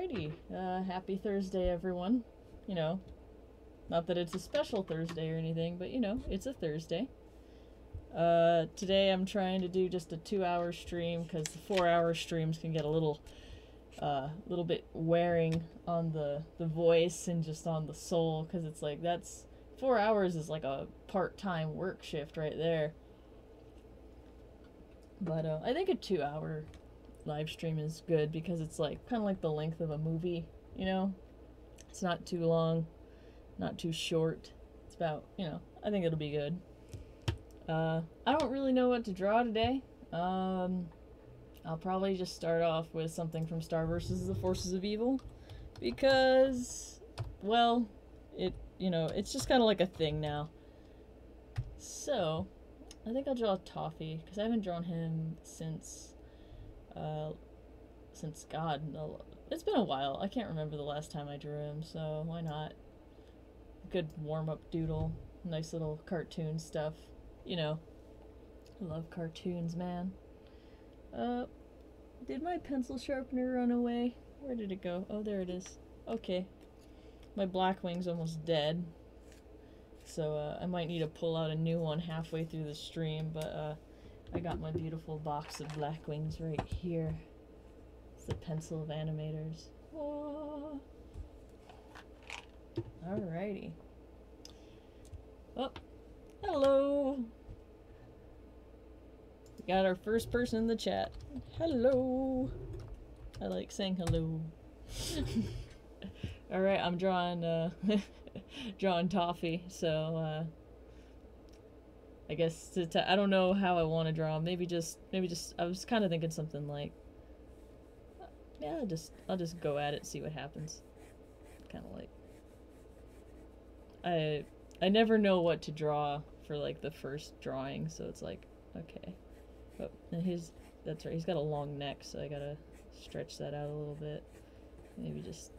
Alrighty, happy Thursday, everyone. You know, not that it's a special Thursday or anything, but it's a Thursday. Today I'm trying to do just a 2-hour stream because the 4-hour streams can get a little bit wearing on the voice and just on the soul, because it's like 4 hours is like a part-time work shift right there. But I think a 2-hour live stream is good because it's like kind of like the length of a movie, It's not too long, not too short. It's about, I think it'll be good. I don't really know what to draw today. I'll probably just start off with something from Star vs. the Forces of Evil because, well, it's just kind of like a thing now. So, I think I'll draw Toffee because I haven't drawn him since God, it's been a while. I can't remember the last time I drew him, so why not? Good warm-up doodle, nice little cartoon stuff, I love cartoons, man. Did my pencil sharpener run away? Where did it go? Oh, there it is. Okay. My Blackwing's almost dead, so I might need to pull out a new one halfway through the stream, but I got my beautiful box of Blackwings right here. It's the pencil of animators. Whoa. Alrighty. Oh, hello. We got our first person in the chat. Hello. I like saying hello. Alright, I'm drawing drawing Toffee, so I guess I don't know how I want to draw. Maybe just I was kind of thinking something like, yeah, I'll just go at it, see what happens. Kind of like I never know what to draw for like the first drawing, so it's like, okay. Oh, and that's right, he's got a long neck, so I gotta stretch that out a little bit. Maybe just,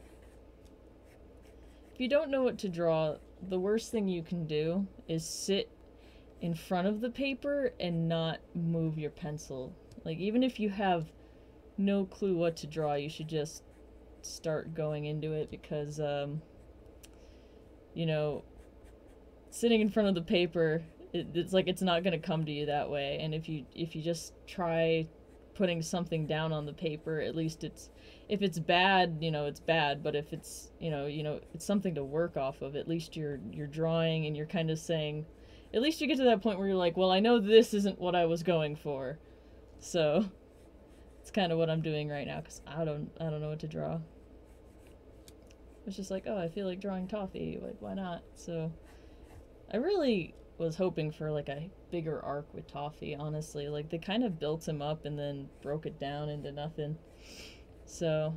if you don't know what to draw, the worst thing you can do is sit in front of the paper and not move your pencil. Like, even if you have no clue what to draw, you should just start going into it, because sitting in front of the paper, it's like it's not going to come to you that way. And if you just try putting something down on the paper, at least if it's bad, it's bad, but if it's it's something to work off of, at least you're drawing and you're kind of saying, at least you get to that point where you're like, well, I know this isn't what I was going for. So it's kind of what I'm doing right now, because I don't know what to draw. It's just like, oh, I feel like drawing Toffee, like, why not? So I really was hoping for like a bigger arc with Toffee, honestly. Like, they kind of built him up and then broke it down into nothing. So,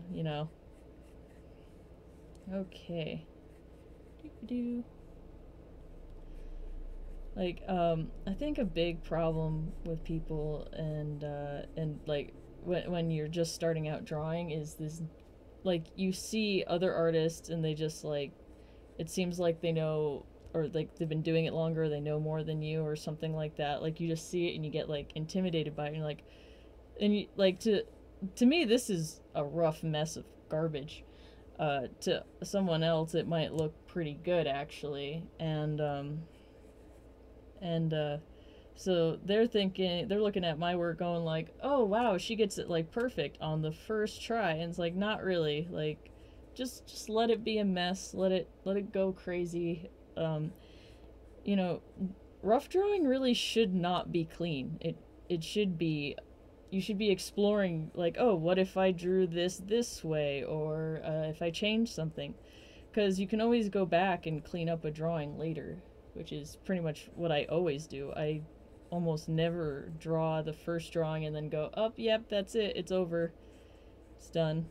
okay. Doo-doo. Like, I think a big problem with people and like when you're just starting out drawing is this, like, you see other artists and they just, like, it seems like they know, or like they've been doing it longer, they know more than you or something like that. Like, you just see it and you get like intimidated by it, and you're like, and you like, to me this is a rough mess of garbage. To someone else it might look pretty good, actually, and so they're looking at my work going like, oh wow, she gets it like perfect on the first try, and it's like, not really. Like, just let it be a mess, let it go crazy. Rough drawing really should not be clean. It should be, you should be exploring, like, oh, what if I drew this way, or if I change something, because you can always go back and clean up a drawing later, which is pretty much what I always do. I almost never draw the first drawing and then go, oh, yep, that's it, it's over, it's done.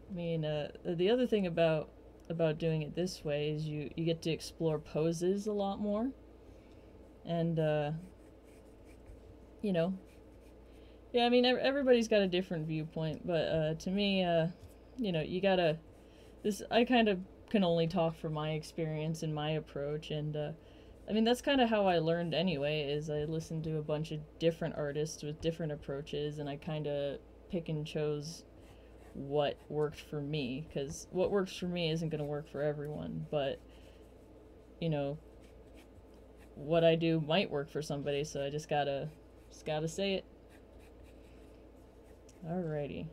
I mean, the other thing about doing it this way is you get to explore poses a lot more, and yeah, I mean, everybody's got a different viewpoint, but to me, you gotta, I kind of can only talk from my experience and my approach, and I mean, that's kind of how I learned anyway, is I listened to a bunch of different artists with different approaches, and I kind of pick and chose what worked for me, because what works for me isn't going to work for everyone, but, you know, what I do might work for somebody, so I just gotta say it. Alrighty.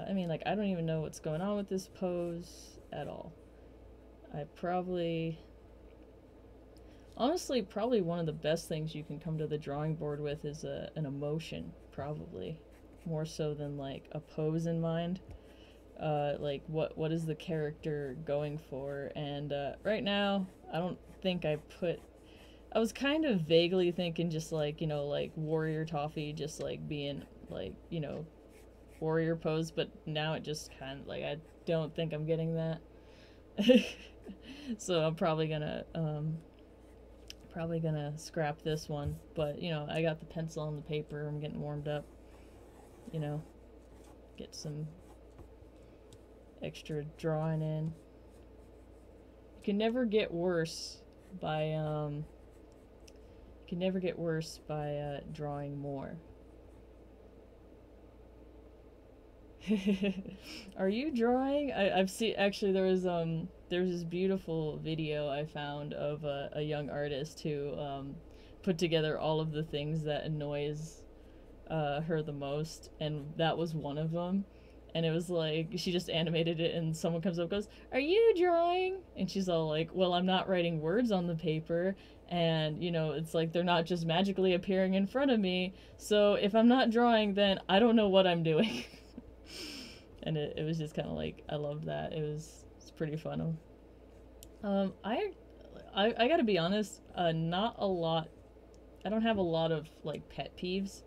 I mean, like, I don't even know what's going on with this pose at all. I probably... Honestly, probably one of the best things you can come to the drawing board with is an emotion, probably. More so than, like, a pose in mind. Like, what is the character going for? And right now, I don't think I was kind of vaguely thinking just, like, you know, like, warrior toffee, just, like, being, like, you know, warrior pose, but now it just kind of, like, I don't think I'm getting that. So I'm probably gonna scrap this one, but you know, I got the pencil and the paper. I'm getting warmed up, you know, get some extra drawing in. You can never get worse by drawing more. Are you drawing? I've seen, actually, there's this beautiful video I found of a young artist who put together all of the things that annoys her the most, and that was one of them. And it was like, she just animated it, and someone comes up and goes, "Are you drawing?" And she's all like, "Well, I'm not writing words on the paper, and, you know, it's like they're not just magically appearing in front of me, so if I'm not drawing, then I don't know what I'm doing." And it was just kind of like, I loved that. It's pretty fun. I gotta be honest, not a lot. I don't have a lot of, like, pet peeves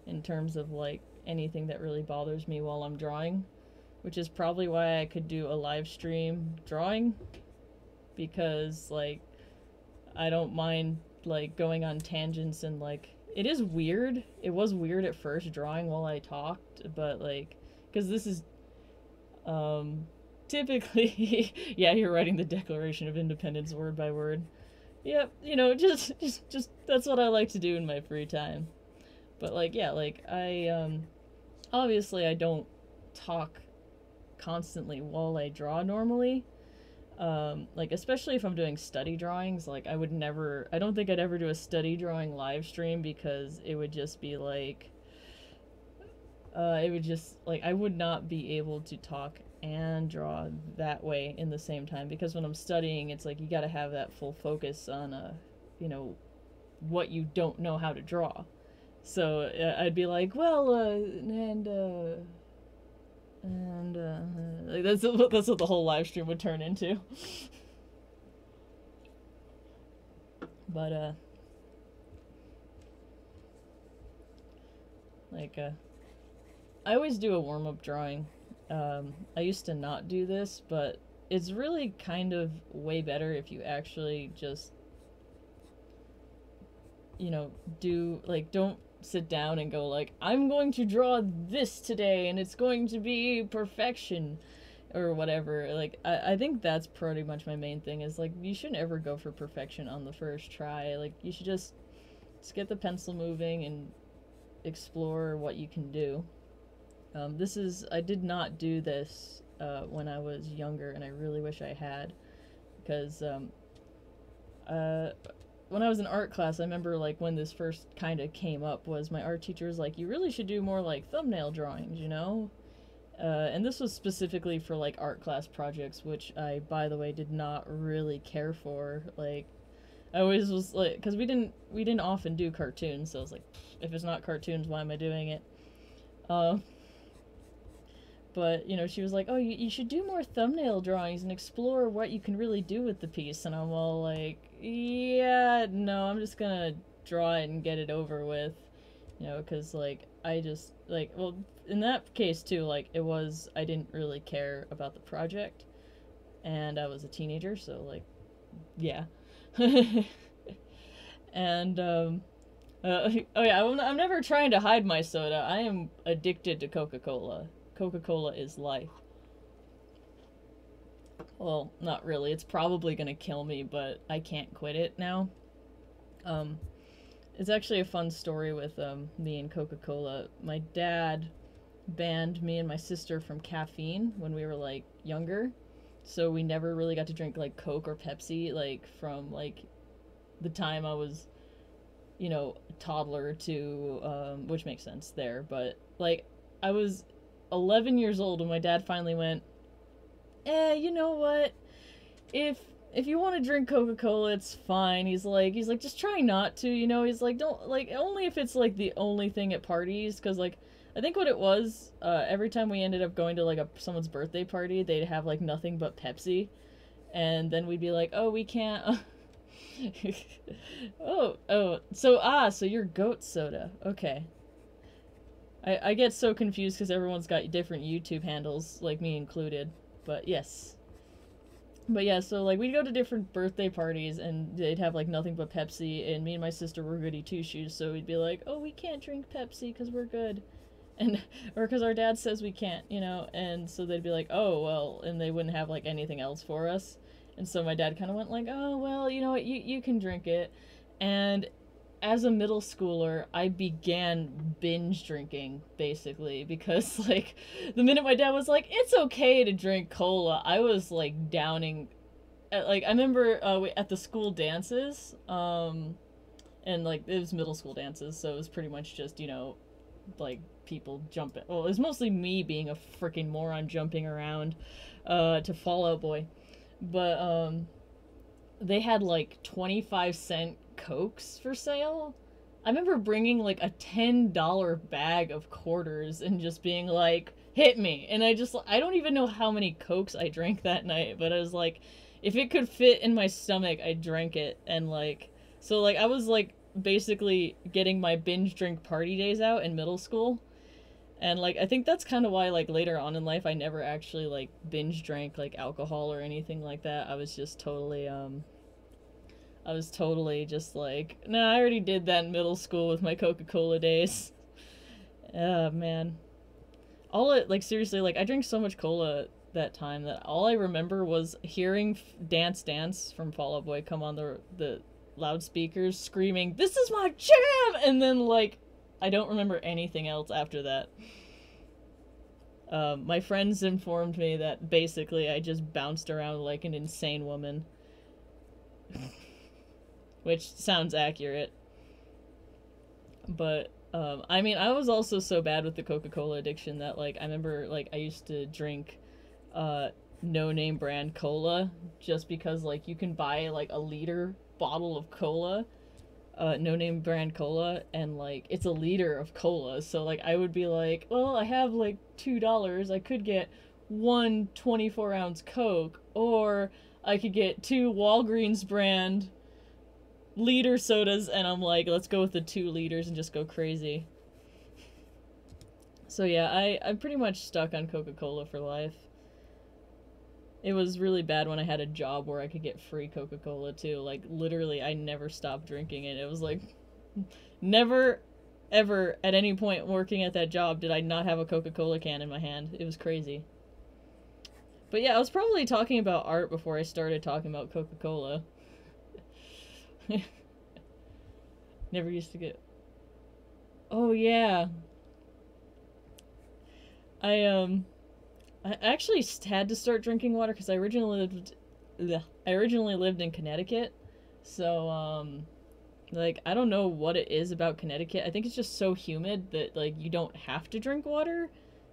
in terms of, like, anything that really bothers me while I'm drawing, which is probably why I could do a live stream drawing, because, like, I don't mind, like, going on tangents, and, like, it is weird. It was weird at first drawing while I talked, but, like, because this is typically yeah, you're writing the Declaration of Independence word by word. Yep, you know, just that's what I like to do in my free time. But, like, yeah, like, I obviously I don't talk constantly while I draw normally. Like, especially if I'm doing study drawings, like, I don't think I'd ever do a study drawing live stream, because it would just be like, I would not be able to talk and draw that way in the same time, because when I'm studying, it's like you gotta have that full focus on, you know, what you don't know how to draw. So I'd be like, well, like, that's what the whole live stream would turn into. But, like, I always do a warm-up drawing. I used to not do this, but it's really kind of way better if you actually just, you know, don't sit down and go, like, I'm going to draw this today and it's going to be perfection or whatever. Like, I think that's pretty much my main thing, is, like, you shouldn't ever go for perfection on the first try. Like, you should just get the pencil moving and explore what you can do. I did not do this when I was younger, and I really wish I had, because when I was in art class, I remember, like, when this first kind of came up, was my art teacher was like, you really should do more, like, thumbnail drawings, you know? And this was specifically for, like, art class projects, which I, by the way, did not really care for. Like, I always was like, because we didn't often do cartoons, so I was like, if it's not cartoons, why am I doing it? But, you know, she was like, oh, you should do more thumbnail drawings and explore what you can really do with the piece. And I'm all like, yeah, no, I'm just gonna draw it and get it over with. You know, because, like, I just, like, well, in that case, too, like, I didn't really care about the project. And I was a teenager, so, like, yeah. And, oh yeah, I'm never trying to hide my soda. I am addicted to Coca-Cola. Coca-Cola is life. Well, not really. It's probably gonna kill me, but I can't quit it now. Um, it's actually a fun story with me and Coca-Cola. My dad banned me and my sister from caffeine when we were like younger, so we never really got to drink like Coke or Pepsi like from like the time I was, you know, toddler to which makes sense there, but like I was 11 years old when my dad finally went, you know what, if you want to drink Coca-Cola, it's fine. He's like, just try not to, you know. He's like, don't, like, only if it's like the only thing at parties, because like I think what it was, every time we ended up going to like someone's birthday party, they'd have like nothing but Pepsi, and then we'd be like, oh, we can't. So you're goat soda. Okay. I get so confused because everyone's got different YouTube handles, like me included. But yes. But yeah, so like we'd go to different birthday parties and they'd have like nothing but Pepsi, and me and my sister were goody two shoes, so we'd be like, oh, we can't drink Pepsi because we're good. And or because our dad says we can't, you know. And so they'd be like, oh well, and they wouldn't have like anything else for us. And so my dad kind of went like, oh well, you know what, you can drink it. And as a middle schooler, I began binge drinking basically, because like the minute my dad was like, it's okay to drink cola, I was like downing. Like I remember at the school dances, and like it was middle school dances, so it was pretty much just, you know, like people jumping. Well, it was mostly me being a freaking moron jumping around to Fall Out Boy. But they had like 25-cent Cokes for sale. I remember bringing like a $10 bag of quarters and just being like, hit me. And I don't even know how many Cokes I drank that night, but I was like, if it could fit in my stomach, I drank it. And like, so like I was like basically getting my binge drink party days out in middle school. And like I think that's kind of why like later on in life I never actually like binge drank like alcohol or anything like that. I was totally just like, nah, I already did that in middle school with my Coca-Cola days. Oh man. Like seriously, like I drank so much cola that time that all I remember was hearing Dance Dance from Fall Out Boy come on the loudspeakers screaming, this is my jam! And then like I don't remember anything else after that. My friends informed me that basically I just bounced around like an insane woman. Which sounds accurate. But, I mean, I was also so bad with the Coca-Cola addiction that, like, I remember, like, I used to drink, no-name brand cola just because, like, you can buy, like, a liter bottle of cola, no-name brand cola, and, like, it's a liter of cola. So, like, I would be like, well, I have, like, $2. I could get one 24-ounce Coke, or I could get two Walgreens brand liter sodas, and I'm like, let's go with the 2 liters and just go crazy. So yeah, I'm pretty much stuck on Coca-Cola for life. It was really bad when I had a job where I could get free Coca-Cola too. Like literally I never stopped drinking it. It was like never ever at any point working at that job did I not have a Coca-Cola can in my hand. It was crazy. But yeah, I was probably talking about art before I started talking about Coca-Cola. Never used to get. Oh yeah. I actually had to start drinking water because I originally lived in Connecticut. So like I don't know what it is about Connecticut. I think it's just so humid that like you don't have to drink water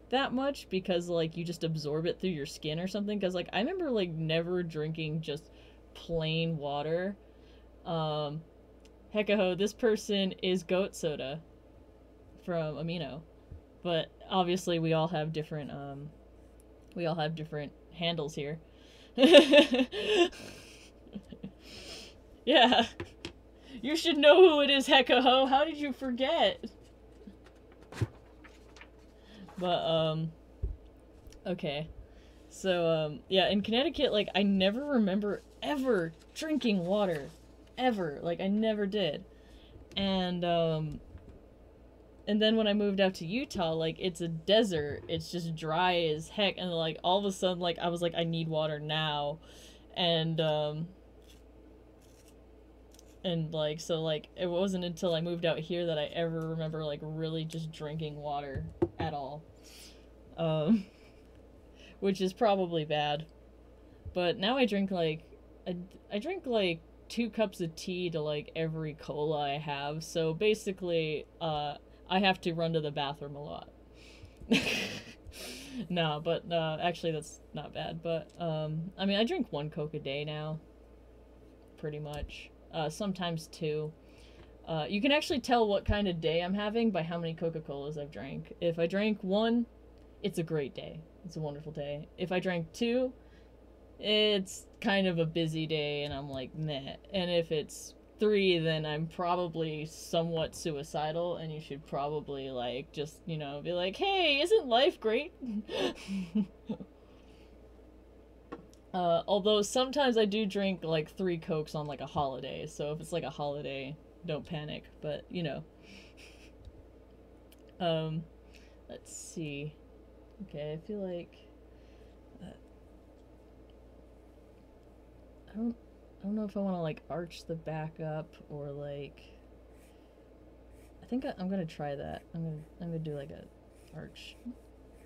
that much because like you just absorb it through your skin or something. Because like I remember like never drinking just plain water. Heckaho, this person is goat soda from Amino. But obviously we all have different handles here. Yeah. You should know who it is, Heckaho. How did you forget? But okay. So yeah, in Connecticut, like I never remember ever drinking water. Ever. Like I never did. And then when I moved out to Utah, like it's a desert. It's just dry as heck, and like all of a sudden like I was like I need water now. And And like, so like, it wasn't until I moved out here that I ever remember like really just drinking water at all. Um, which is probably bad. But now I drink like, I drink like 2 cups of tea to like every cola I have. So basically, I have to run to the bathroom a lot. No, but actually that's not bad. But I mean, I drink 1 Coke a day now, pretty much. Sometimes 2. You can actually tell what kind of day I'm having by how many Coca-Colas I've drank. If I drank 1, it's a great day. It's a wonderful day. If I drank 2, it's kind of a busy day and I'm like, meh. And if it's 3, then I'm probably somewhat suicidal and you should probably, like, just, you know, be like, hey, isn't life great? Although sometimes I do drink, like, 3 Cokes on, like, a holiday. So if it's, like, a holiday, don't panic. But, you know. Let's see. Okay, I feel like... I don't know if I want to, like, arch the back up or, like... I think I'm gonna try that. I'm gonna do, like, a arch.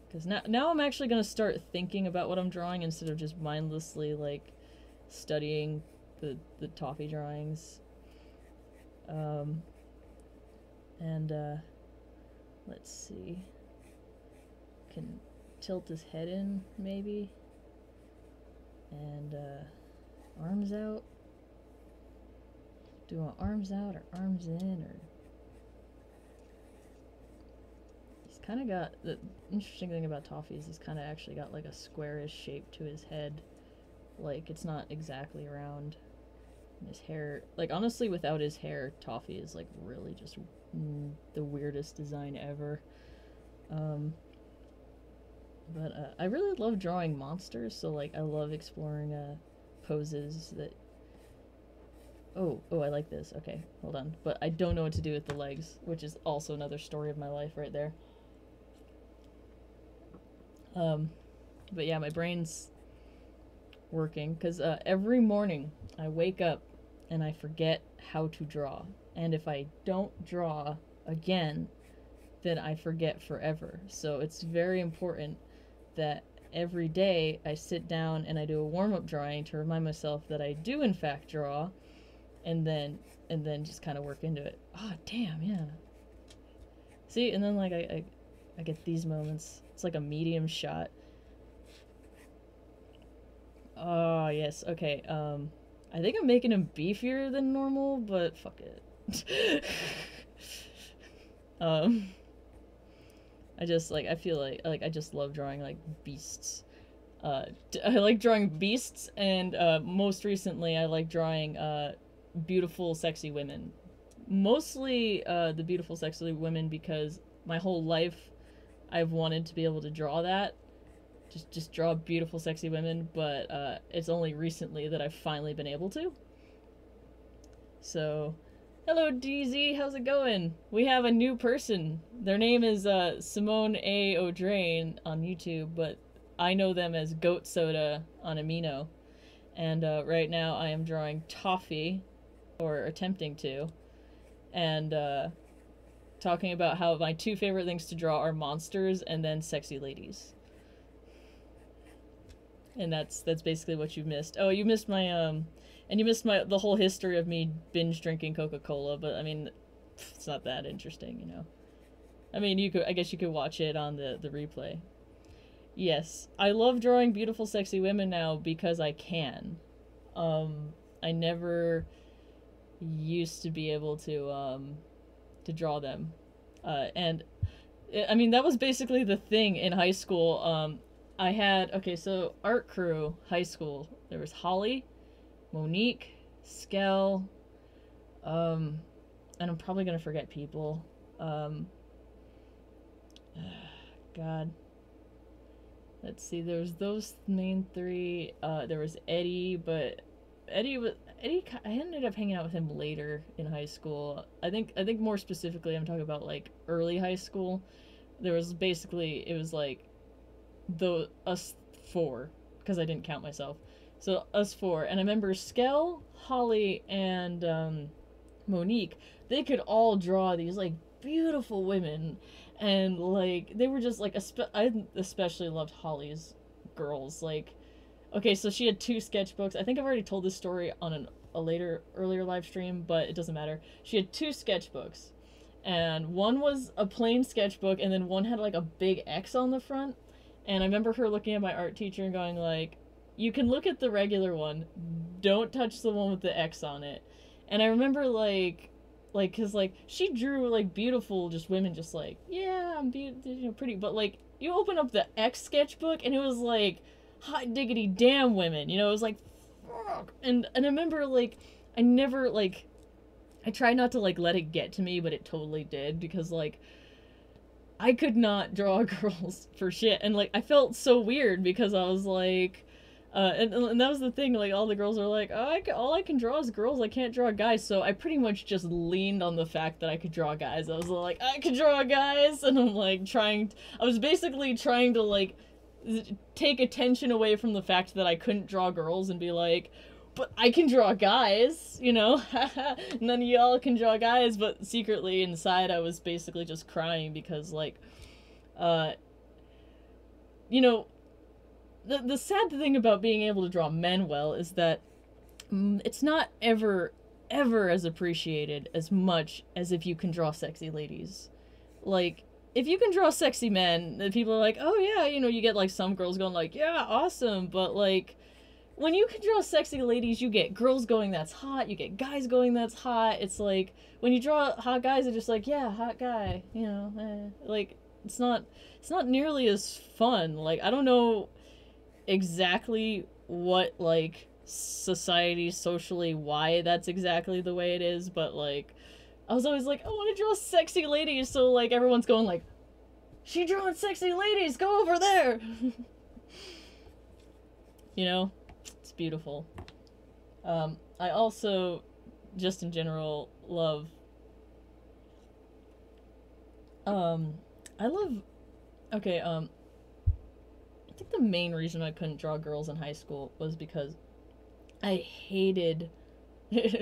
Because now I'm actually gonna start thinking about what I'm drawing instead of just mindlessly, like, studying the toffee drawings. Let's see. Can tilt his head in, maybe. And, arms out. Do you want arms out or arms in, or... He's kind of got... The interesting thing about Toffee is he's kind of actually got, like, a squarish shape to his head. Like, it's not exactly round. And his hair... Like, honestly, without his hair, Toffee is, like, really just the weirdest design ever. But I really love drawing monsters, so, like, I love exploring, poses that... Oh, I like this. Okay, hold on. But I don't know what to do with the legs, which is also another story of my life right there. But yeah, my brain's working, because every morning I wake up and I forget how to draw. And if I don't draw again, then I forget forever. So it's very important that every day I sit down and I do a warm-up drawing to remind myself that I do in fact draw, and then just kind of work into it. Oh, damn, yeah. See, and then like I get these moments. It's like a medium shot. Oh, yes. Okay. I think I'm making him beefier than normal, but fuck it. I just, like, I feel like I just love drawing, like, beasts. I like drawing beasts, and, most recently I like drawing, beautiful, sexy women. Mostly, the beautiful, sexy women because my whole life I've wanted to be able to draw that. Just draw beautiful, sexy women, but, it's only recently that I've finally been able to. So... Hello, DZ. How's it going? We have a new person. Their name is Simone A. O'Drain on YouTube, but I know them as Goat Soda on Amino. And right now I am drawing Toffee, or attempting to, and talking about how my 2 favorite things to draw are monsters and then sexy ladies. And that's basically what you missed. Oh, you missed my and you missed the whole history of me binge drinking Coca-Cola, but I mean, it's not that interesting, you know. I mean, I guess you could watch it on the replay. Yes, I love drawing beautiful, sexy women now because I can. I never used to be able to draw them. And, I mean, that was basically the thing in high school. I had, okay, so art crew, high school, there was Holly, Monique, Skell, and I'm probably gonna forget people. God. Let's see, there was those main 3, there was Eddie, but Eddie, I ended up hanging out with him later in high school. I think more specifically I'm talking about, like, early high school. There was basically, it was like, us 4, because I didn't count myself. So us 4, and I remember Skell, Holly, and Monique, they could all draw these like beautiful women, and like they were just like I especially loved Holly's girls. Like, okay, so she had two sketchbooks. I think I've already told this story on a earlier live stream, but it doesn't matter. She had two sketchbooks, and one was a plain sketchbook, and then one had like a big X on the front. And I remember her looking at my art teacher and going like, "You can look at the regular one, don't touch the one with the X on it." And I remember cause like she drew like beautiful just women, just like, yeah, I'm pretty, but like you open up the X sketchbook and it was like hot diggity damn women, it was like fuck. And I remember like I never like I tried not to like let it get to me, but it totally did, because like I could not draw girls for shit, and like I felt so weird because I was like and that was the thing, like all the girls are like, oh, all I can draw is girls, I can't draw guys. So I pretty much just leaned on the fact that I could draw guys. I was like, I could draw guys, and I'm like I was basically trying to like take attention away from the fact that I couldn't draw girls and be like, but I can draw guys, none of y'all can draw guys. But secretly inside I was basically just crying because like the sad thing about being able to draw men well is that it's not ever as appreciated as much as if you can draw sexy ladies. Like, if you can draw sexy men, then people are like, oh yeah, you get like some girls going like, yeah, awesome. But like, when you can draw sexy ladies, you get girls going, that's hot, you get guys going, that's hot. It's like, when you draw hot guys, they're just like, yeah, hot guy, like, it's not nearly as fun. Like, I don't know exactly what like society socially why that's exactly the way it is, but like I was always like, I want to draw sexy ladies, so like everyone's going like, she drawing sexy ladies, go over there. It's beautiful. I also just in general love I love I think the main reason I couldn't draw girls in high school was because I hated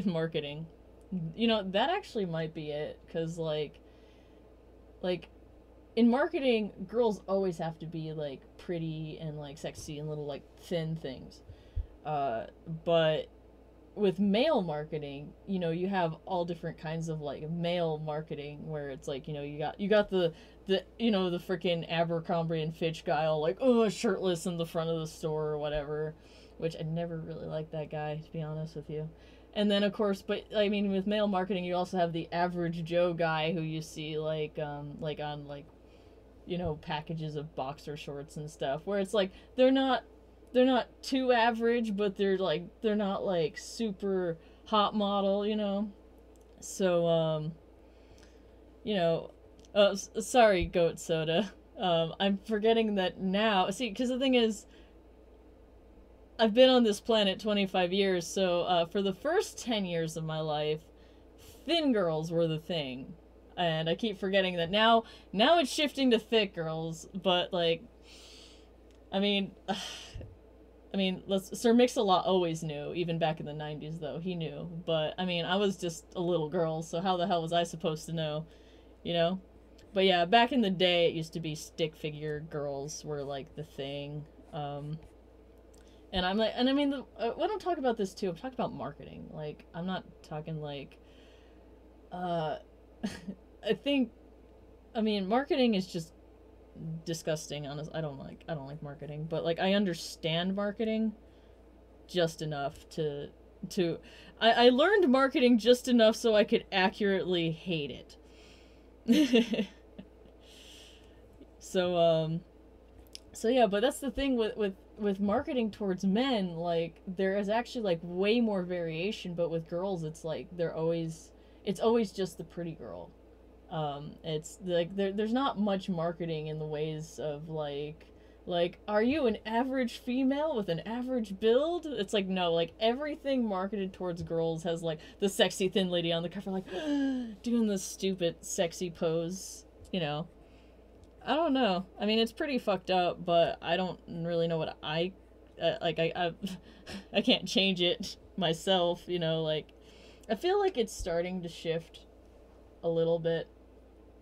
marketing. That actually might be it, because like in marketing, girls always have to be like pretty and like sexy and little like thin things. But with male marketing, you have all different kinds of like male marketing where it's like, you got the the freaking Abercrombie and Fitch guy all like, oh, shirtless in the front of the store or whatever, which I never really liked that guy, to be honest with you. And then of course, but I mean, with male marketing, you also have the average Joe guy who you see like on like packages of boxer shorts and stuff, where it's like they're not too average, but they're not like super hot model. So sorry, Goat Soda. I'm forgetting that now. See, because the thing is, I've been on this planet 25 years, so for the first 10 years of my life, thin girls were the thing. And I keep forgetting that now it's shifting to thick girls, but like, I mean, Sir Mix-a-Lot always knew, even back in the 90s, though, he knew. But, I mean, I was just a little girl, so how the hell was I supposed to know, But yeah, back in the day, it used to be stick figure girls were, like, the thing. And I'm like, and I mean, when I talk about this, too, I'm talking about marketing. Like, I'm not talking, like, I think, I mean, marketing is just disgusting. Honest, I don't like marketing, but like I understand marketing just enough to I learned marketing just enough so I could accurately hate it. So yeah, but that's the thing with marketing towards men, like there is actually like way more variation, but with girls it's like it's always just the pretty girl. It's like there's not much marketing in the ways of like are you an average female with an average build? It's like, no, like everything marketed towards girls has like the sexy thin lady on the cover like doing the stupid sexy pose, I don't know. I mean, it's pretty fucked up, but I don't really know what I can't change it myself, like I feel like it's starting to shift a little bit,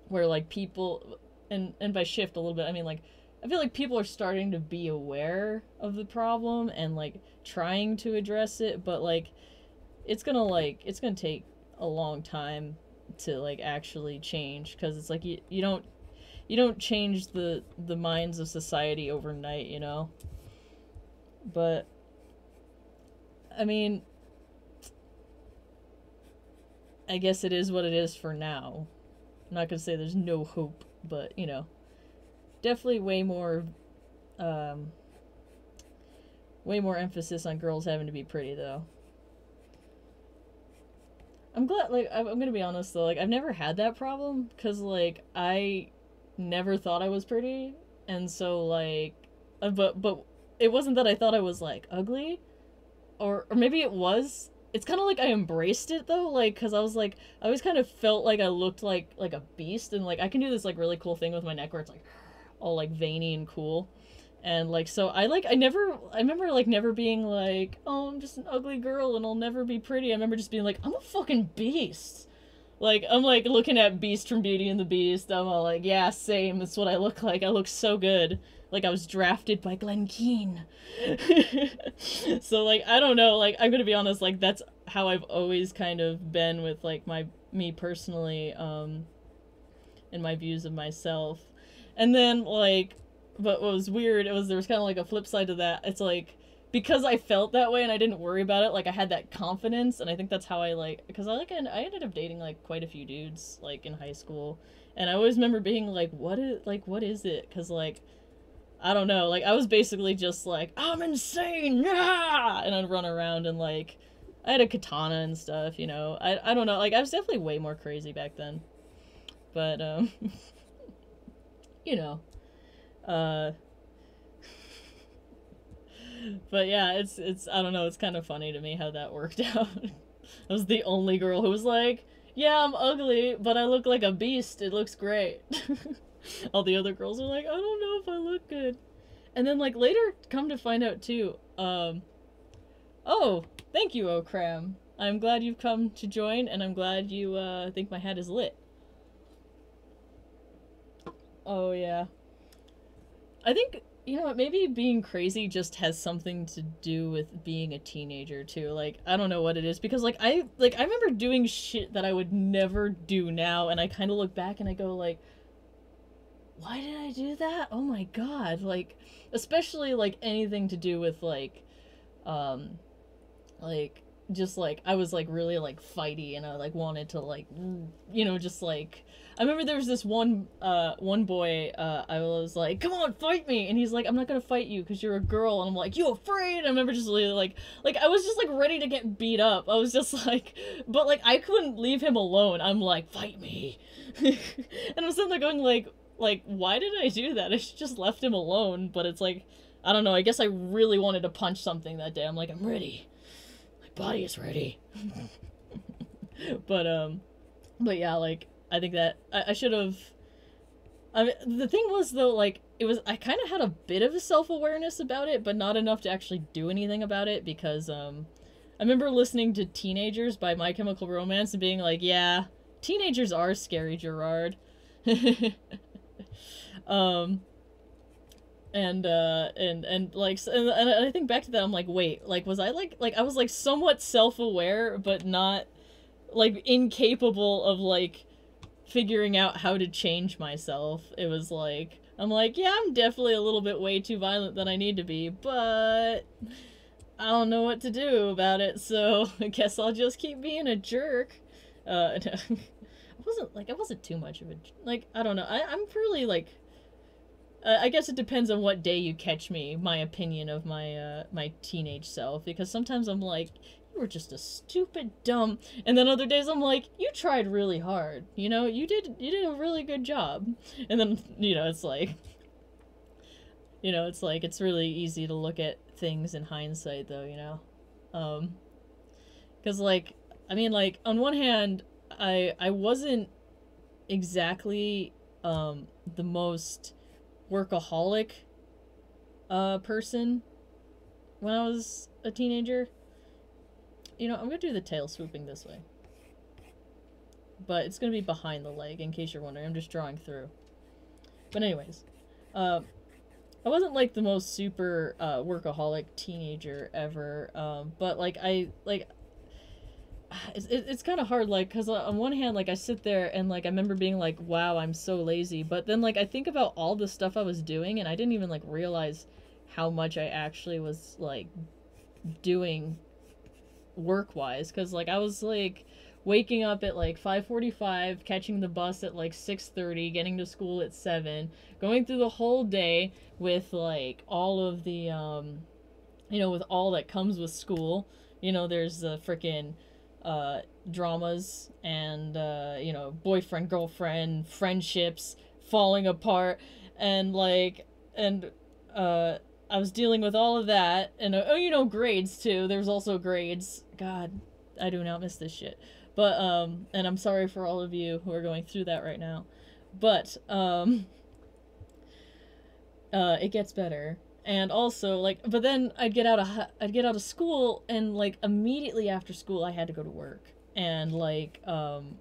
where like people, and by shift a little bit I mean like I feel like people are starting to be aware of the problem and like trying to address it, but like it's gonna take a long time to like actually change, because it's like you don't change the minds of society overnight, you know. But I mean, I guess it is what it is for now. I'm not gonna say there's no hope, but you know, definitely um, way more emphasis on girls having to be pretty though. I'm glad, like, I'm gonna be honest though, like, I've never had that problem, because, like, I never thought I was pretty, and so, like, but it wasn't that I thought I was, like, ugly, or maybe it was. It's kind of like I embraced it though, like, because I was like, I always kind of felt like I looked like a beast, and, like, I can do this, like, really cool thing with my neck where it's, like, all, like, veiny and cool. And like so I remember like never being like, oh, I'm just an ugly girl and I'll never be pretty. I remember just being like, I'm a fucking beast. Like I'm like looking at Beast from Beauty and the Beast. I'm all like, yeah, same. That's what I look like. I look so good. Like I was drafted by Glen Keane. So like I don't know, like I'm gonna be honest, like that's how I've always kind of been with like me personally, and my views of myself. And then like, but what was weird, it was there was kind of like a flip side to that. It's like because I felt that way and I didn't worry about it, like I had that confidence, and I think that's how I like, because I ended up dating like quite a few dudes like in high school, and I always remember being like, what is it? Because like I don't know, like I was basically just like, I'm insane, yeah, and I'd run around and like I had a katana and stuff, you know. I don't know, like I was definitely way more crazy back then, but you know, uh but yeah, it's I don't know, it's kind of funny to me how that worked out. I was the only girl who was like, yeah, I'm ugly, but I look like a beast. It looks great. All the other girls are like, I don't know if I look good. And then like later, come to find out too. Oh, thank you, Okram. I'm glad you've come to join, and I'm glad you think my hat is lit. Oh yeah. I think, you know what, maybe being crazy just has something to do with being a teenager too. Like I don't know what it is, because like I remember doing shit that I would never do now, and I kind of look back and I go like, why did I do that? Oh my god. Like especially like anything to do with um like just like I was like really like fighty, and I like wanted to like, you know, just like I remember there was this one boy, I was like, come on, fight me, and he's like, I'm not gonna fight you because you're a girl, and I'm like, you afraid? And I remember just really like I was just like ready to get beat up. I was just like, but like I couldn't leave him alone. I'm like, fight me. And I'm sitting there going like why did I do that? I should just left him alone. But it's like, I don't know, I guess I really wanted to punch something that day. I'm like, I'm ready, my body is ready. But yeah, like I think that I should have. I mean, the thing was though, like it was, I kind of had a bit of a self-awareness about it, but not enough to actually do anything about it, because I remember listening to Teenagers by My Chemical Romance and being like, yeah, teenagers are scary, Gerard. um and like and I think back to that, I'm like, wait, like was I like I was like somewhat self-aware but not like incapable of like figuring out how to change myself. It was like, I'm like, yeah, I'm definitely a little bit way too violent than I need to be, but I don't know what to do about it, so I guess I'll just keep being a jerk. No. I wasn't too much of a, like, I don't know, I'm pretty like, I guess it depends on what day you catch me, my opinion of my my teenage self, because sometimes I'm like, you were just a stupid dumb, and then other days I'm like, you tried really hard, you know, you did a really good job. And then, you know, it's like, you know, it's like, it's really easy to look at things in hindsight though, you know. Because like, I mean, like, on one hand, I wasn't exactly the most workaholic person when I was a teenager. You know, I'm gonna do the tail swooping this way. but it's gonna be behind the leg, in case you're wondering. I'm just drawing through. But anyways, I wasn't like the most super workaholic teenager ever, but like it's kind of hard, like, because on one hand, like, I sit there and like I remember being like, wow, I'm so lazy, but then like I think about all the stuff I was doing and I didn't even like realize how much I actually was like doing work-wise, because like I was like waking up at like 5:45, catching the bus at like 6:30, getting to school at 7, going through the whole day with like all of the you know, with all that comes with school. You know, there's the freaking dramas and you know, boyfriend, girlfriend, friendships falling apart, and like, and I was dealing with all of that, and oh, you know, grades too. There's also grades. God, I do not miss this shit. But and I'm sorry for all of you who are going through that right now. But it gets better. And also, like, but then I'd get out of school, and like immediately after school I had to go to work. And like and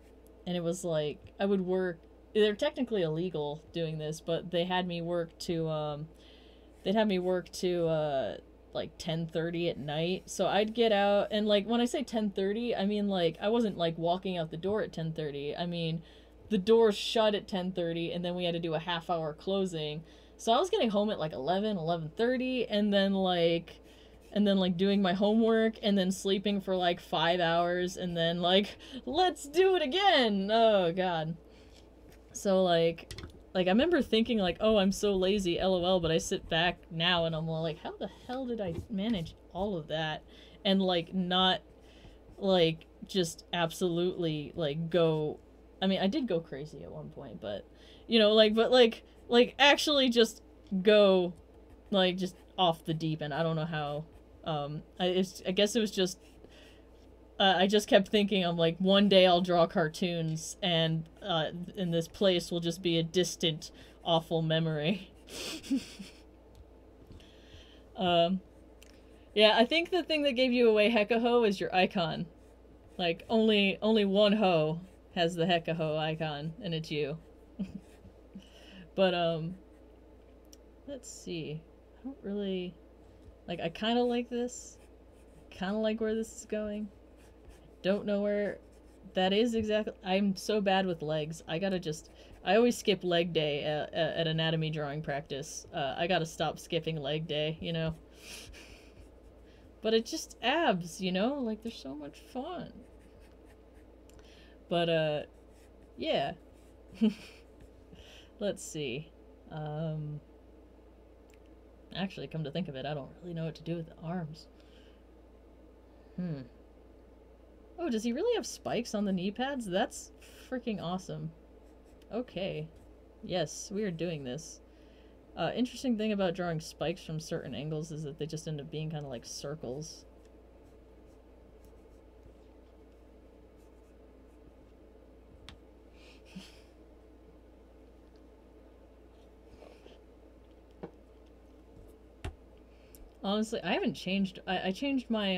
it was like I would work, they're technically illegal doing this, but they had me work to like 10:30 at night. So I'd get out, and like when I say 10:30, I mean like I wasn't like walking out the door at 10:30. I mean the door shut at 10:30, and then we had to do a half-hour closing. So I was getting home at like 11:30, and then like doing my homework, and then sleeping for like 5 hours, and then like let's do it again. Oh god. So like I remember thinking like, oh, I'm so lazy, lol, but I sit back now and I'm like, how the hell did I manage all of that and like not like just absolutely like go, I mean, I did go crazy at one point, but you know, like, but like actually just go like just off the deep end. I don't know how. I guess it was just I just kept thinking, I'm like, one day I'll draw cartoons, and this place will just be a distant, awful memory. Yeah, I think the thing that gave you away Hecka-Ho is your icon. Like, only one ho has the Hecka-Ho icon, and it's you. But, let's see. I don't really... Like, I kind of like this. Kind of like where this is going. Don't know where that is exactly. I'm so bad with legs. I always skip leg day at anatomy drawing practice. I gotta stop skipping leg day, you know. But it's just abs, you know? Like, they're so much fun. But, yeah. Let's see. Actually, come to think of it, I don't really know what to do with the arms. Oh, does he really have spikes on the knee pads? That's freaking awesome. Okay. Yes, we are doing this. Interesting thing about drawing spikes from certain angles is that they just end up being kind of like circles. Honestly, I haven't changed. I changed my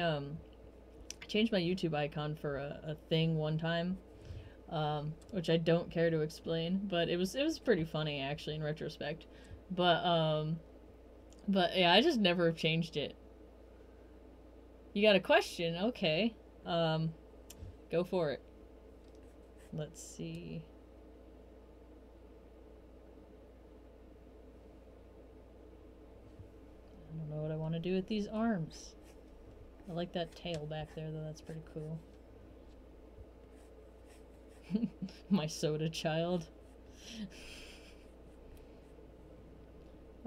YouTube icon for a thing one time, which I don't care to explain, but it was pretty funny actually in retrospect. But yeah, I just never changed it. You got a question? Okay. Go for it. Let's see. I don't know what I want to do with these arms. I like that tail back there, though. That's pretty cool. My soda child.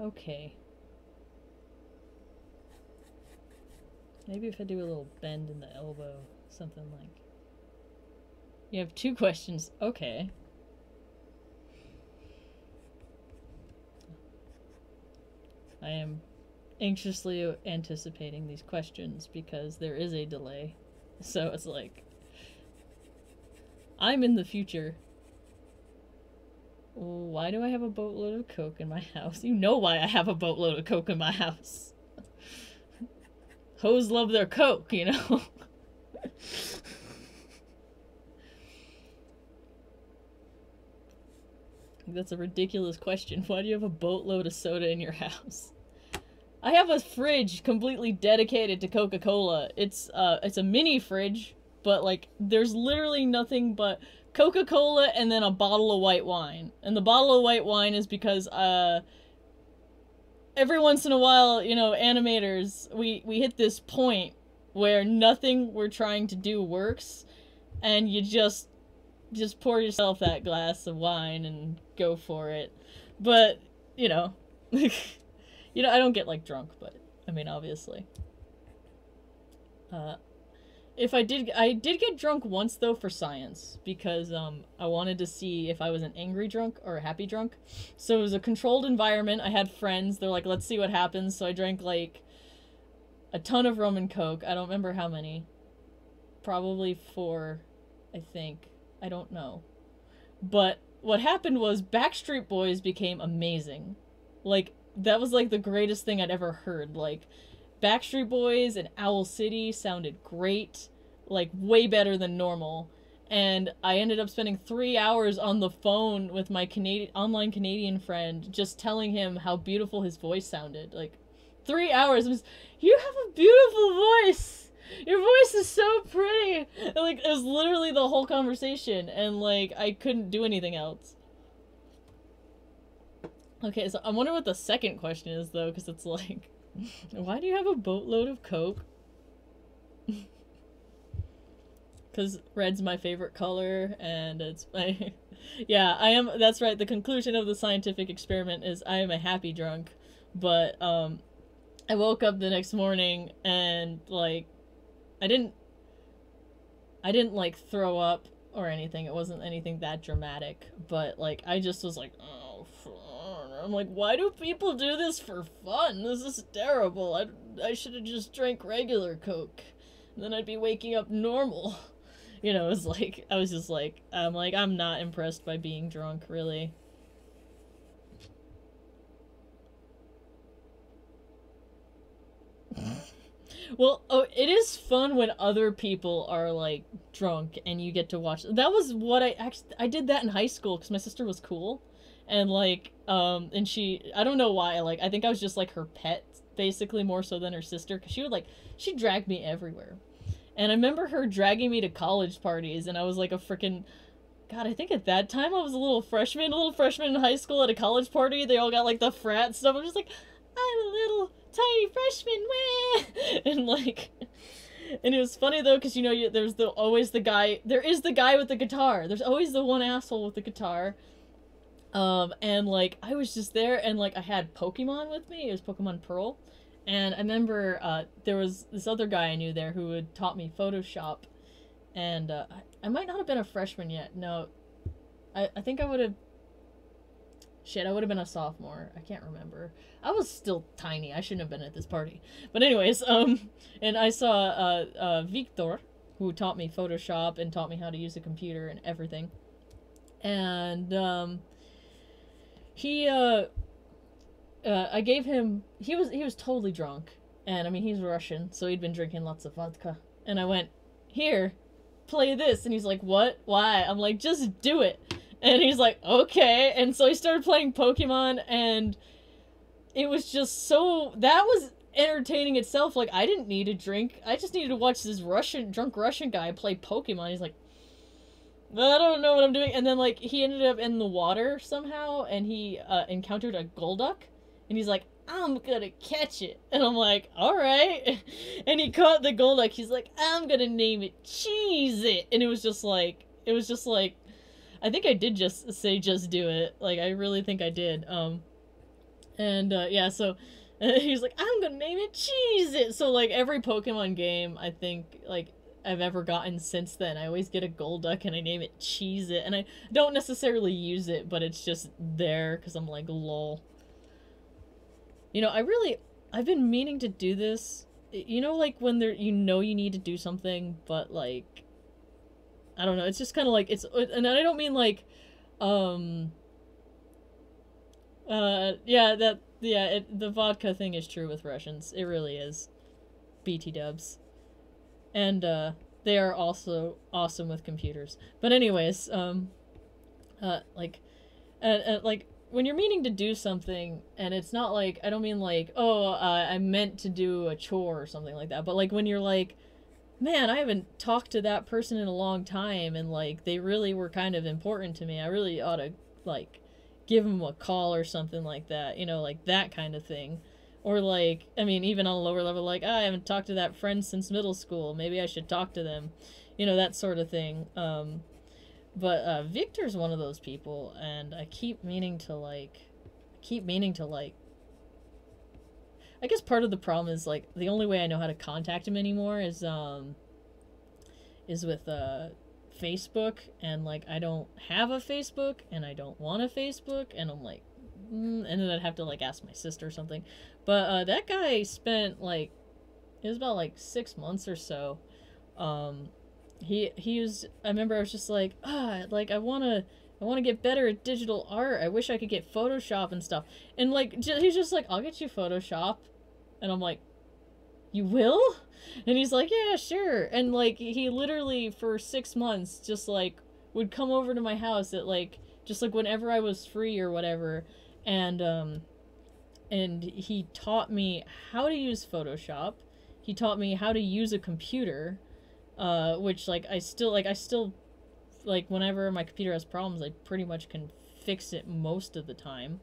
Okay. Maybe if I do a little bend in the elbow, something like... You have 2 questions. Okay. I am anxiously anticipating these questions because there is a delay. So it's like... I'm in the future. Why do I have a boatload of Coke in my house? You know why I have a boatload of Coke in my house. Hoes love their Coke, you know? That's a ridiculous question. Why do you have a boatload of soda in your house? I have a fridge completely dedicated to Coca-Cola. It's a mini fridge, but like there's literally nothing but Coca-Cola and then a bottle of white wine. And the bottle of white wine is because every once in a while, you know, animators, we hit this point where nothing we're trying to do works, and you just pour yourself that glass of wine and go for it. But, you know, you know, I don't get, like, drunk, but, I mean, obviously. I did get drunk once, though, for science, because, I wanted to see if I was an angry drunk or a happy drunk. So it was a controlled environment. I had friends. They're like, let's see what happens. So I drank, like, a ton of rum and Coke. I don't remember how many. Probably 4, I think. I don't know. But what happened was Backstreet Boys became amazing. Like, that was like the greatest thing I'd ever heard. Like, Backstreet Boys and Owl City sounded great. Like, way better than normal. And I ended up spending 3 hours on the phone with my online Canadian friend, just telling him how beautiful his voice sounded. Like, 3 hours. You have a beautiful voice! Your voice is so pretty! And, like, it was literally the whole conversation, and, like, I couldn't do anything else. Okay, so I wonder what the second question is, though, because it's like, why do you have a boatload of Coke? Because red's my favorite color, and it's my... Yeah, I am... That's right, the conclusion of the scientific experiment is I am a happy drunk, but, I woke up the next morning, and, like, I didn't, like, throw up or anything. It wasn't anything that dramatic. But, like, I just was like, oh, I'm like, why do people do this for fun? This is terrible. I should have just drank regular Coke. And then I'd be waking up normal. You know, it was like, I was just like, I'm not impressed by being drunk, really. Well, oh, it is fun when other people are, like, drunk and you get to watch. That was what I did that in high school because my sister was cool. And, like, and I don't know why, like, I think I was just, like, her pet, basically, more so than her sister. Because she dragged me everywhere. And I remember her dragging me to college parties, and I was, like, a freaking... God, I think at that time I was a little freshman in high school at a college party. They all got, like, the frat stuff. I'm just like, I'm a little... tiny freshman, wah! And like, and it was funny though, because you know, there is the guy with the guitar. There's always the one asshole with the guitar. And like, I was just there, and like, I had Pokemon with me. It was Pokemon Pearl, and I remember there was this other guy I knew there who had taught me Photoshop, and I might not have been a freshman yet. No, I think I would have. Shit, I would have been a sophomore. I can't remember. I was still tiny. I shouldn't have been at this party. But anyways, and I saw, Victor, who taught me Photoshop and taught me how to use a computer and everything. And, I gave him, he was totally drunk. And, I mean, he's Russian, so he'd been drinking lots of vodka. And I went, here, play this. And he's like, what? Why? I'm like, just do it. And he's like, okay. And so he started playing Pokemon, and it was just so... That was entertaining itself. Like, I didn't need a drink. I just needed to watch this drunk Russian guy play Pokemon. He's like, I don't know what I'm doing. And then, like, he ended up in the water somehow, and he encountered a Golduck. And he's like, I'm gonna catch it. And I'm like, alright. And he caught the Golduck. He's like, I'm gonna name it Cheez-It. And it was just like... I think I did just say just do it. Like, I really think I did. Yeah, so he's like, I'm gonna name it Cheez-It! So, like, every Pokemon game, I think, like, I've ever gotten since then, I always get a Golduck and I name it Cheez-It. And I don't necessarily use it, but it's just there, because I'm like, lol. You know, I've been meaning to do this. You know, like, when you need to do something, but, like, I don't know, it's just kind of like, and I don't mean like, the vodka thing is true with Russians. It really is. BT dubs. And, they are also awesome with computers. But anyways, like, Like, when you're meaning to do something, and it's not like, I don't mean like, oh, I meant to do a chore or something like that, but like when you're like, man, I haven't talked to that person in a long time, and like they really were kind of important to me. I really ought to like give them a call or something like that, you know, like that kind of thing. Or like, I mean, even on a lower level, like, I haven't talked to that friend since middle school. Maybe I should talk to them, you know, that sort of thing. But Victor's one of those people, and I keep meaning to like. I guess part of the problem is like the only way I know how to contact him anymore is with Facebook, and like I don't have a Facebook, and I don't want a Facebook, and I'm like, and then I'd have to like ask my sister or something. But that guy spent like, it was about like 6 months or so. He was. I remember I was just like, like I wanna get better at digital art. I wish I could get Photoshop and stuff. And like he's just like, I'll get you Photoshop, and I'm like, you will? And he's like, yeah, sure. And like he literally for 6 months just like would come over to my house at like just like whenever I was free or whatever, and he taught me how to use Photoshop. He taught me how to use a computer, which like I still like whenever my computer has problems, I pretty much can fix it most of the time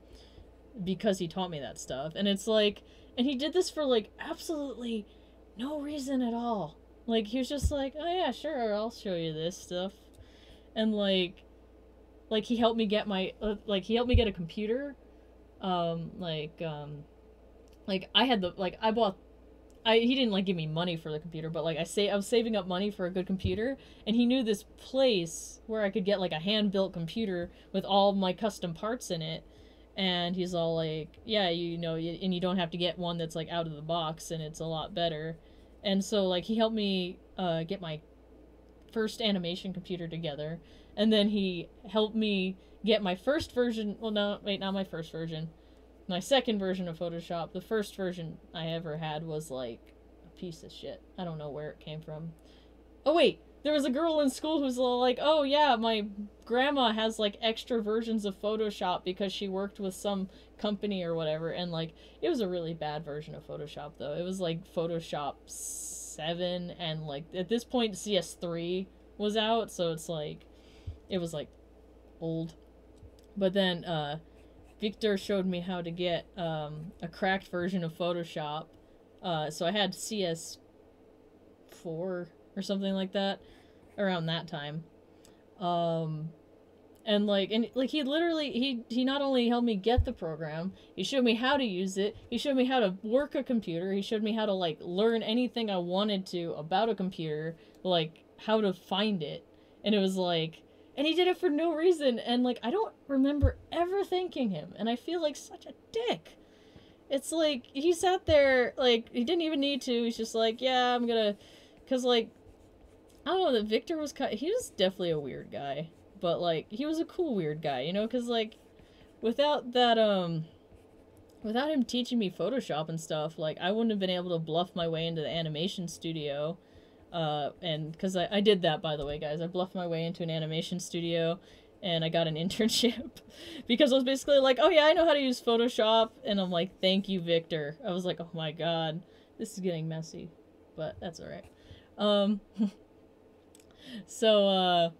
because he taught me that stuff. And it's like, and he did this for like absolutely no reason at all. Like he was just like, oh yeah, sure, I'll show you this stuff. And like he helped me get my he helped me get a computer. Like I had the like I bought he didn't like give me money for the computer, but like I was saving up money for a good computer, and he knew this place where I could get like a hand built computer with all my custom parts in it. And he's all like, yeah, you know, and you don't have to get one that's like out of the box, and it's a lot better. And so like he helped me get my first animation computer together, and then he helped me get my first version. Well, no, wait, not my first version. My second version of Photoshop. The first version I ever had was like a piece of shit. I don't know where it came from. Oh wait, there was a girl in school who's like, oh yeah, my grandma has like extra versions of Photoshop because she worked with some company or whatever, and like it was a really bad version of Photoshop though. It was like Photoshop 7, and like at this point CS3 was out, so it's like it was like old. But then Victor showed me how to get a cracked version of Photoshop. So I had CS4 or something like that around that time. And like he literally he not only helped me get the program, he showed me how to use it, he showed me how to work a computer, he showed me how to like learn anything I wanted to about a computer, like how to find it. And it was like, and he did it for no reason, and like I don't remember ever thanking him, and I feel like such a dick. It's like he sat there, like he didn't even need to. He's just like, yeah, I'm gonna, cause like I don't know, that Victor was he was definitely a weird guy, but like he was a cool weird guy, you know, cause like without that without him teaching me Photoshop and stuff, like I wouldn't have been able to bluff my way into the animation studio. And because I did that, by the way, guys. I bluffed my way into an animation studio, and I got an internship because I was basically like, oh yeah, I know how to use Photoshop, and I'm like, thank you, Victor. I was like, oh my god, this is getting messy, but that's alright. So,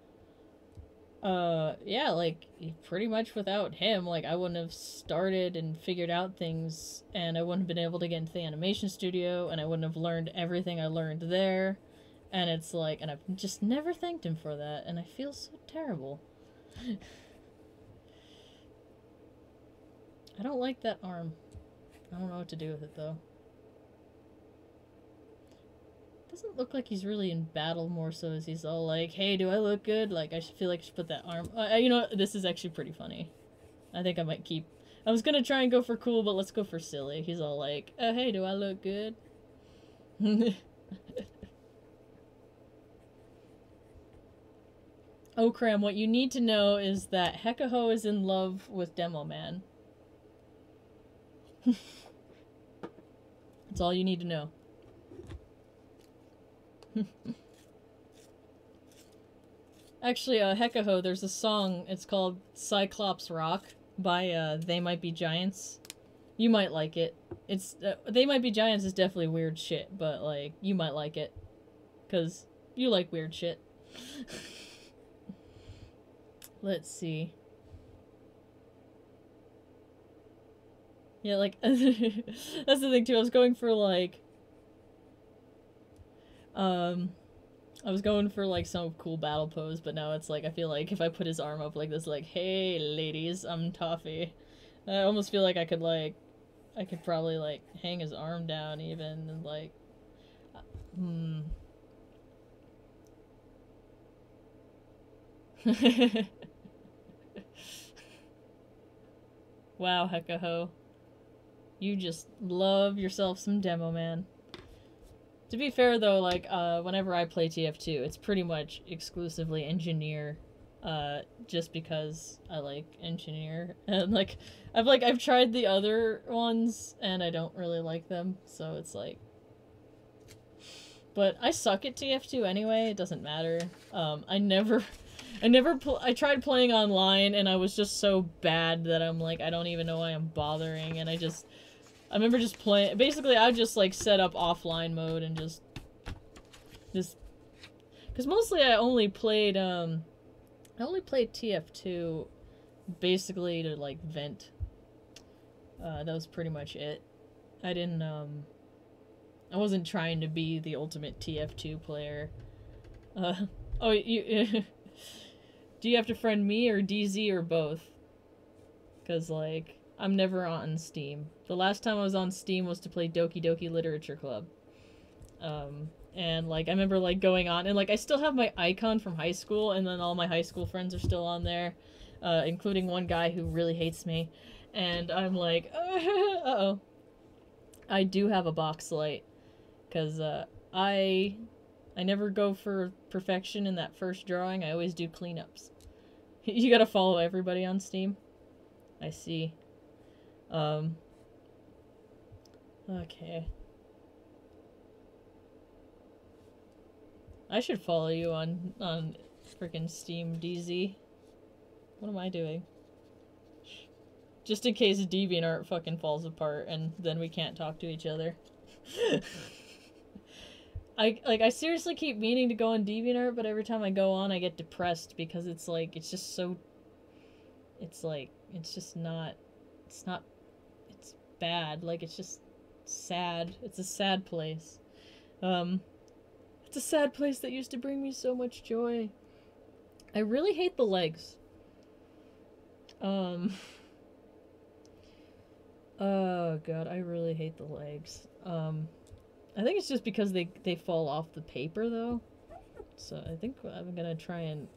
yeah, like, pretty much without him, like, I wouldn't have started and figured out things, and I wouldn't have been able to get into the animation studio, and I wouldn't have learned everything I learned there. And it's like, and I've just never thanked him for that, and I feel so terrible. I don't like that arm. I don't know what to do with it, though. Doesn't look like he's really in battle, more so as he's all like, hey, do I look good? Like, I feel like I should put that arm... you know what? This is actually pretty funny. I think I might keep... I was gonna try and go for cool, but let's go for silly. He's all like, hey, do I look good? Oh, Cram, what you need to know is that Hekaho is in love with Demo Man. That's all you need to know. Actually, Hekaho, there's a song, it's called Cyclops Rock by, They Might Be Giants. You might like it. It's, They Might Be Giants is definitely weird shit, but, like, you might like it. Because you like weird shit. Let's see. Yeah, like, that's the thing too, I was going for, like, I was going for, like, some cool battle pose, but now it's like, I feel like if I put his arm up like this, like, hey, ladies, I'm Toffee. I almost feel like I could probably, like, hang his arm down even, and, like, Wow, Hekaho. You just love yourself some Demo Man. To be fair, though, like, whenever I play TF2, it's pretty much exclusively Engineer, just because I like Engineer. And, like, I've tried the other ones, and I don't really like them, so it's like... But I suck at TF2 anyway, it doesn't matter. I tried playing online, and I was just so bad that I'm like, I don't even know why I'm bothering, and I remember just playing, basically I would just, like, set up offline mode and just, because mostly I only played TF2 basically to, like, vent. That was pretty much it. I wasn't trying to be the ultimate TF2 player. Oh, you, do you have to friend me or DZ or both? Because, like, I'm never on Steam. The last time I was on Steam was to play Doki Doki Literature Club. And, like, I remember, like, going on, and, like, I still have my icon from high school, and then all my high school friends are still on there, including one guy who really hates me. And I'm like, uh-oh. I do have a box light, because, I never go for perfection in that first drawing, I always do cleanups. You gotta follow everybody on Steam. I see. Okay. I should follow you on frickin' Steam, DZ. What am I doing? Just in case DeviantArt fucking falls apart and then we can't talk to each other. I seriously keep meaning to go on DeviantArt, but every time I go on I get depressed because it's like, it's just so... It's like, it's just not... It's bad. Like, it's just sad. It's a sad place. It's a sad place that used to bring me so much joy. I really hate the legs. Oh god, I really hate the legs. I think it's just because they fall off the paper though. So I think I'm gonna try and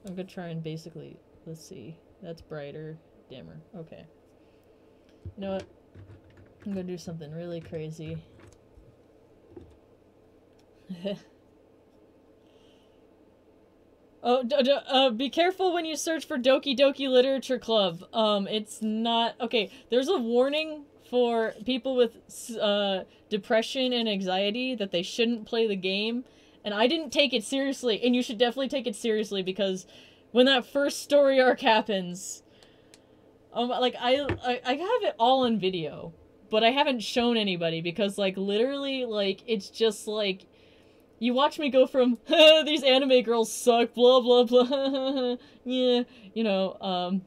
basically, let's see. That's brighter, dimmer. Okay. You know what? I'm gonna do something really crazy. Oh, be careful when you search for Doki Doki Literature Club. It's not... Okay, there's a warning for people with, depression and anxiety that they shouldn't play the game. And I didn't take it seriously, and you should definitely take it seriously, because when that first story arc happens... like, I have it all on video, but I haven't shown anybody, because, like, literally, like, it's just, like... You watch me go from, these anime girls suck, blah, blah, blah, yeah, you know,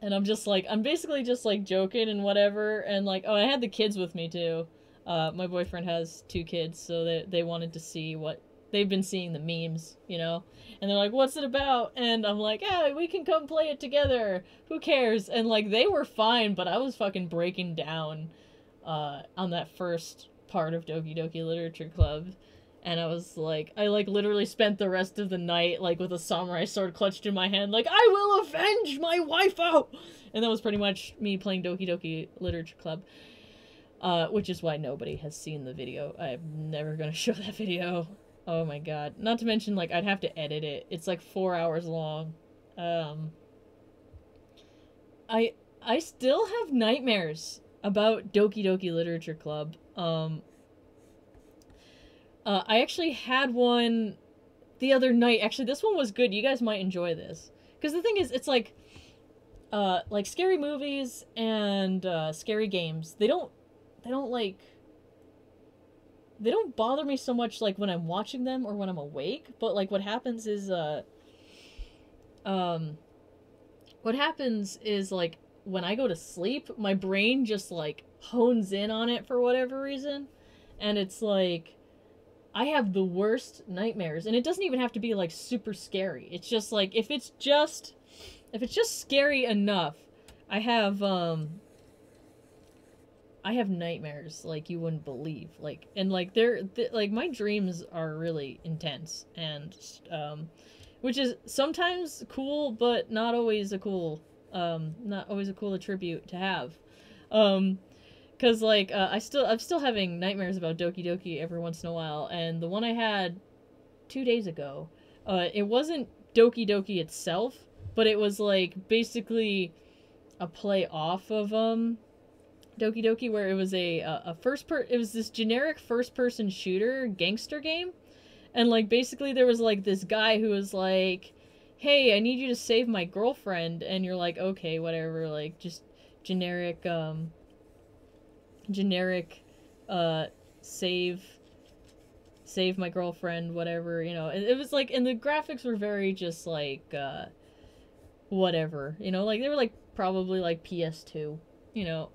and I'm just like, I'm basically just, like, joking and whatever, and, like, oh, I had the kids with me, too. My boyfriend has 2 kids, so they wanted to see what, they've been seeing the memes, you know, and they're like, what's it about? And I'm like, yeah, we can come play it together, who cares? And, like, they were fine, but I was fucking breaking down, on that first part of Doki Doki Literature Club. And I was like, I, like, literally spent the rest of the night, like, with a samurai sword clutched in my hand, like, I will avenge my waifu! And that was pretty much me playing Doki Doki Literature Club. Which is why nobody has seen the video. I'm never gonna show that video. Oh my god. Not to mention, like, I'd have to edit it. It's, like, 4 hours long. I still have nightmares about Doki Doki Literature Club. I actually had one the other night. Actually, this one was good. You guys might enjoy this. Because the thing is, it's like scary movies and scary games. They don't bother me so much like when I'm watching them or when I'm awake. But like what happens is like when I go to sleep, my brain just like hones in on it for whatever reason, and it's like I have the worst nightmares. And it doesn't even have to be like super scary. It's just like if it's just scary enough, I have nightmares like you wouldn't believe. Like, and like like my dreams are really intense, and which is sometimes cool, but not always a cool attribute to have. Cause like I'm still having nightmares about Doki Doki every once in a while, and the one I had 2 days ago, it wasn't Doki Doki itself, but it was like basically a play off of Doki Doki, where it was it was this generic first person shooter gangster game, and like basically there was like this guy who was like, hey, I need you to save my girlfriend, and you're like, okay, whatever, like just generic save my girlfriend, whatever, you know. It was like, and the graphics were very just like whatever, you know, like they were like probably like PS2, you know.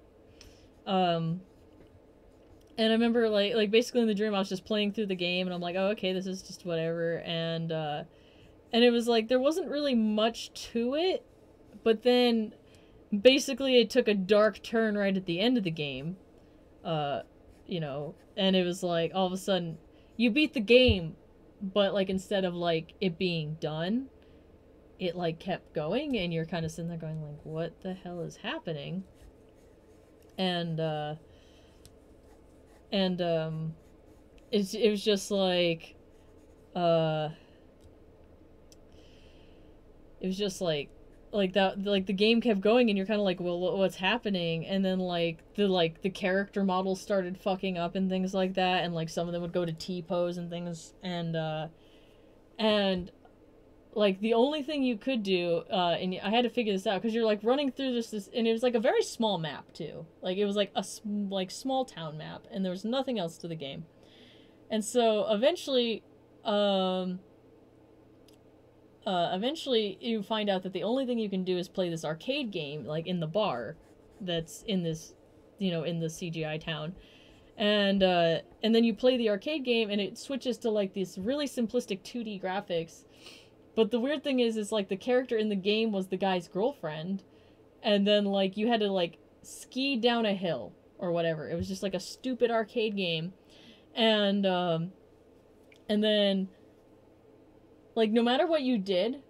And I remember like basically in the dream I was just playing through the game, and I'm like, oh, okay, this is just whatever, and it was like there wasn't really much to it, but then basically it took a dark turn right at the end of the game, you know, and it was like all of a sudden you beat the game, but like instead of like it being done, it like kept going, and you're kind of sitting there going like, what the hell is happening? And it was just like it was just like that, like the game kept going, and you're kind of like, well, what's happening? And then like the character models started fucking up and things like that, and like some of them would go to T-pose and things, and like the only thing you could do, and I had to figure this out because you're like running through this, and it was like a very small map too. Like it was like a small town map, and there was nothing else to the game. And so eventually you find out that the only thing you can do is play this arcade game like in the bar that's in this, you know, in the CGI town. And then you play the arcade game, and it switches to like this really simplistic 2D graphics. But the weird thing is like the character in the game was the guy's girlfriend, and then like you had to like ski down a hill or whatever. It was just like a stupid arcade game, and then like no matter what you did,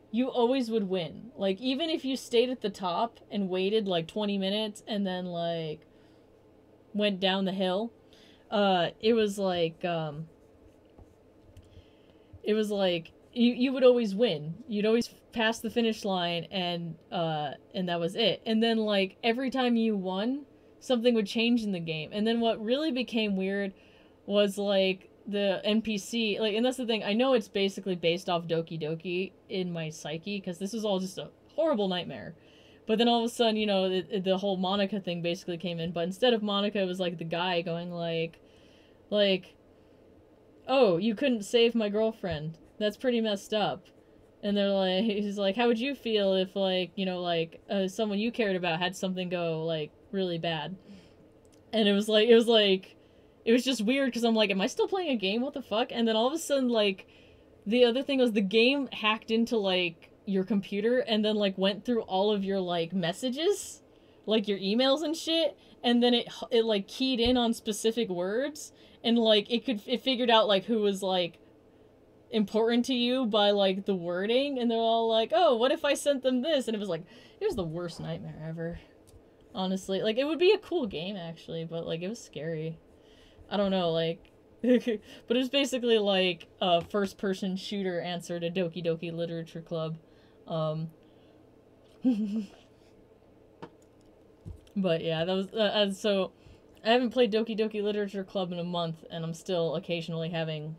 you always would win. Like even if you stayed at the top and waited like 20 minutes and then like went down the hill, it was like you would always win. You'd always pass the finish line, and that was it. And then like every time you won, something would change in the game. And then what really became weird was like the NPC, like, and that's the thing, I know it's basically based off Doki Doki in my psyche, because this was all just a horrible nightmare. But then all of a sudden, you know, the whole Monica thing basically came in, but instead of Monica, it was like the guy going like, oh, you couldn't save my girlfriend. That's pretty messed up. And they're like, he's like, how would you feel if, like, you know, like, someone you cared about had something go, like, really bad? And it was just weird, because I'm like, am I still playing a game? What the fuck? And then all of a sudden, like, the other thing was the game hacked into, like, your computer, and then, like, went through all of your, like, messages, like, your emails and shit, and then it like, keyed in on specific words, and, like, it figured out, like, who was, like, important to you by like the wording, and they're all like, oh, what if I sent them this? And it was like, it was the worst nightmare ever, honestly. Like, it would be a cool game actually, but like it was scary. I don't know, like but it was basically like a first person shooter answer to Doki Doki Literature Club. But yeah, that was so I haven't played Doki Doki Literature Club in a month, and I'm still occasionally having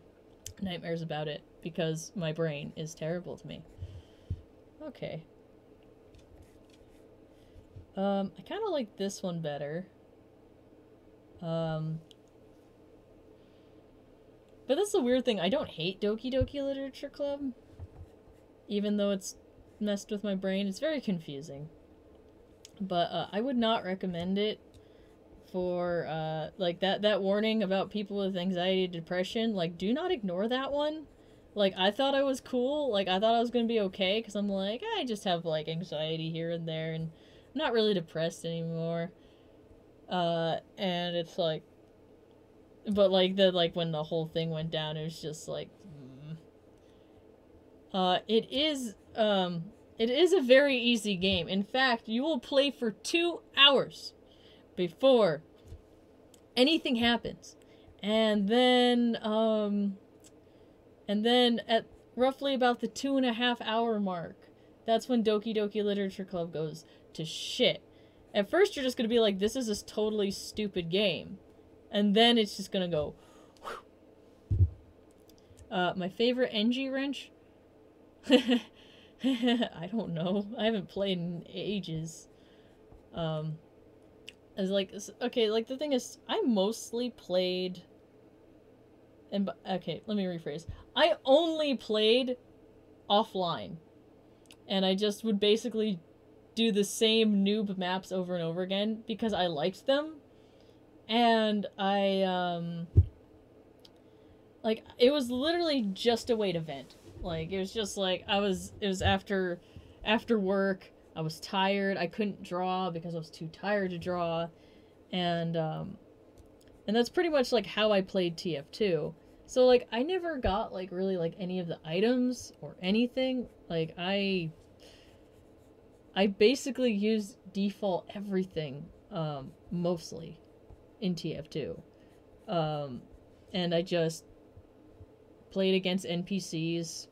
nightmares about it, because my brain is terrible to me. Okay. I kind of like this one better. But that's the weird thing. I don't hate Doki Doki Literature Club. Even though it's messed with my brain. It's very confusing. But I would not recommend it for, like, that warning about people with anxiety and depression. Like, do not ignore that one. Like, I thought I was cool. Like, I thought I was gonna be okay, because I'm like, I just have, like, anxiety here and there, and I'm not really depressed anymore. And it's like, but like when the whole thing went down, it was just like, it is a very easy game. In fact, you will play for 2 hours before anything happens. And then at roughly about the 2.5 hour mark, that's when Doki Doki Literature Club goes to shit. At first, you're just gonna be like, this is this totally stupid game. And then it's just gonna go, whew. My favorite NG wrench? I don't know. I haven't played in ages. As like, okay, like the thing is, I mostly played, and okay, let me rephrase. I only played offline. And I just would basically do the same noob maps over and over again because I liked them. And like, it was literally just a way to vent. Like, it was just like, it was after work, I was tired, I couldn't draw because I was too tired to draw, and that's pretty much, like, how I played TF2. So, like, I never got, like, really, like, any of the items or anything. Like, I basically used default everything, mostly, in TF2. And I just played against NPCs,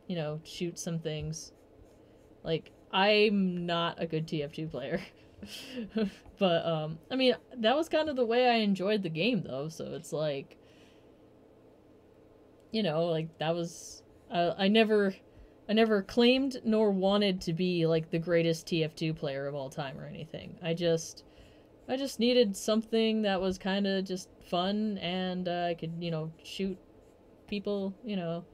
you know, shoot some things. Like, I'm not a good TF2 player. But, I mean, that was kind of the way I enjoyed the game, though, so it's like, you know, like, that was, I never claimed nor wanted to be, like, the greatest TF2 player of all time or anything. I just needed something that was kind of just fun, and I could, you know, shoot people, you know.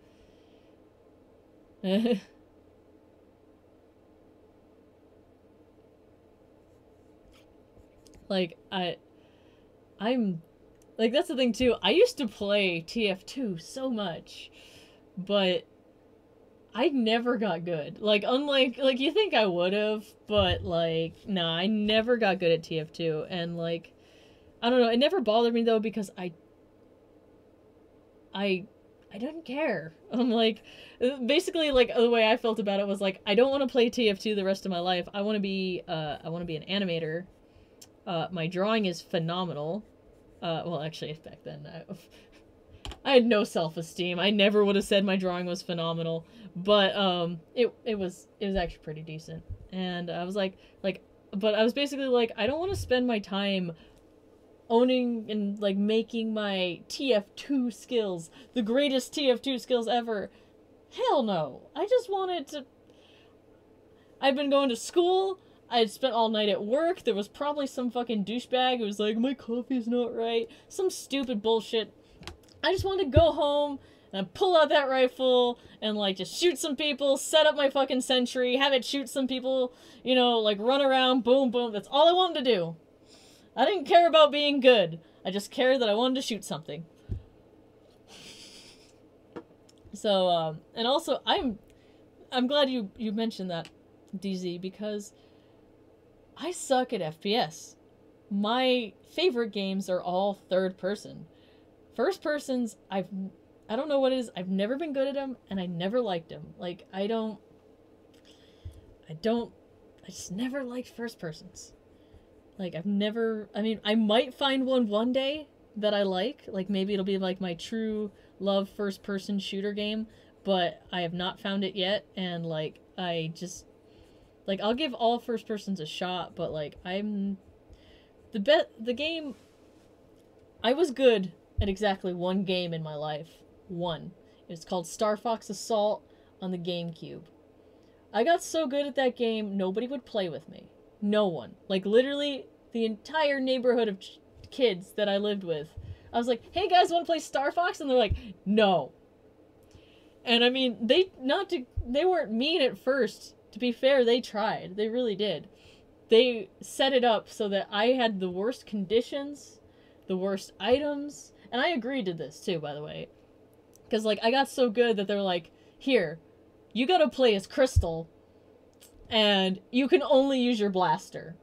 Like, I'm, like, that's the thing, too. I used to play TF2 so much, but I never got good. Like, unlike, like, you think I would've, but, like, nah, I never got good at TF2, and, like, I don't know, it never bothered me, though, because I didn't care. I'm like, basically, like, the way I felt about it was, like, I don't want to play TF2 the rest of my life. I want to be an animator. My drawing is phenomenal. Well, actually, back then, I had no self-esteem. I never would have said my drawing was phenomenal, but it was actually pretty decent. And I was like, but I was basically like, I don't want to spend my time owning and, like, making my TF2 skills the greatest TF2 skills ever. Hell no. I just wanted to. I've been going to school. I had spent all night at work. There was probably some fucking douchebag who was like, my coffee's not right. Some stupid bullshit. I just wanted to go home and pull out that rifle and, like, just shoot some people, set up my fucking sentry, have it shoot some people, you know, like, run around, boom, boom. That's all I wanted to do. I didn't care about being good. I just cared that I wanted to shoot something. So, and also, I'm glad you mentioned that, DZ, because I suck at FPS. My favorite games are all third person. First persons, I don't know what it is. I've never been good at them, and I never liked them. Like, I just never liked first persons. Like, I've never, I mean, I might find one day that I like. Like, maybe it'll be, like, my true love first person shooter game, but I have not found it yet, and, like, I just, like, I'll give all first persons a shot, but, like, I'm, the game, I was good at exactly one game in my life. One. It's called Star Fox Assault on the GameCube. I got so good at that game, nobody would play with me. No one. Like, literally, the entire neighborhood of kids that I lived with. I was like, hey guys, want to play Star Fox? And they're like, no. And I mean, they weren't mean at first. To be fair, they tried. They really did. They set it up so that I had the worst conditions, the worst items, and I agreed to this too, by the way. Because, like, I got so good that they're like, here, you gotta play as Crystal, and you can only use your blaster.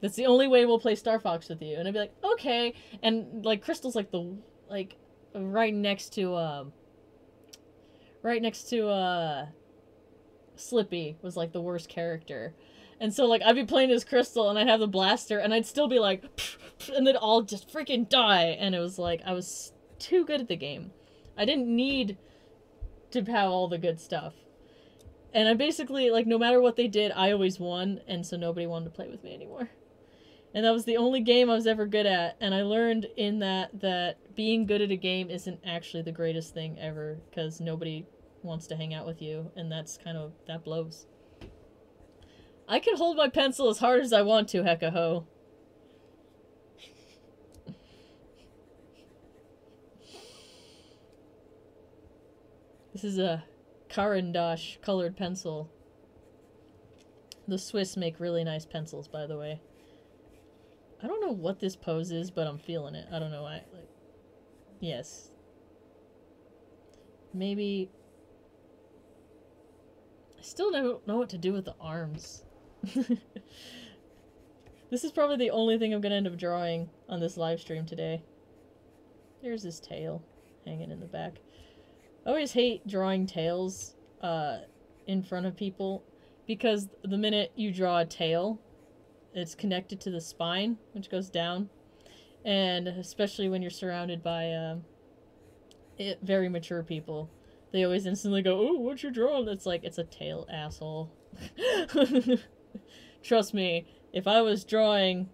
That's the only way we'll play Star Fox with you. And I'd be like, okay. And, like, Crystal's, like, right next to Slippy was, like, the worst character. And so, like, I'd be playing as Crystal, and I'd have the blaster, and I'd still be like, pff, pff, and they'd all just freaking die. And it was like, I was too good at the game. I didn't need to have all the good stuff. And I basically, like, no matter what they did, I always won, and so nobody wanted to play with me anymore. And that was the only game I was ever good at, and I learned in that being good at a game isn't actually the greatest thing ever, because nobody wants to hang out with you, and that's kind of, that blows. I can hold my pencil as hard as I want to, Hekaho. This is a Carandash colored pencil. The Swiss make really nice pencils, by the way. I don't know what this pose is, but I'm feeling it. I don't know why. Like, yes. Maybe... I still don't know what to do with the arms. This is probably the only thing I'm gonna end up drawing on this live stream today. There's his tail hanging in the back. I always hate drawing tails in front of people, because the minute you draw a tail, it's connected to the spine, which goes down. And especially when you're surrounded by very mature people, they always instantly go, "Oh, what you drawing?" It's like, it's a tail, asshole. Trust me, if I was drawing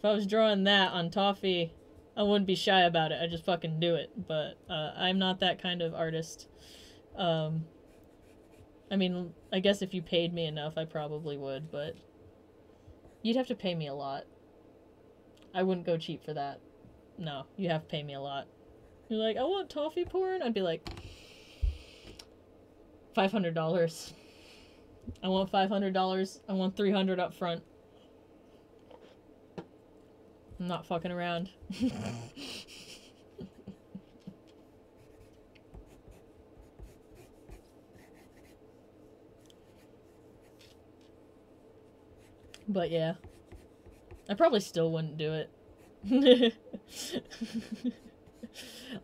that on Toffee, I wouldn't be shy about it. I'd just fucking do it. But I'm not that kind of artist. I mean, I guess if you paid me enough, I probably would, but you'd have to pay me a lot. I wouldn't go cheap for that. No, you have to pay me a lot. You're like, I want toffee porn? I'd be like, $500. I want $500. I want $300 up front. I'm not fucking around. But yeah. I probably still wouldn't do it.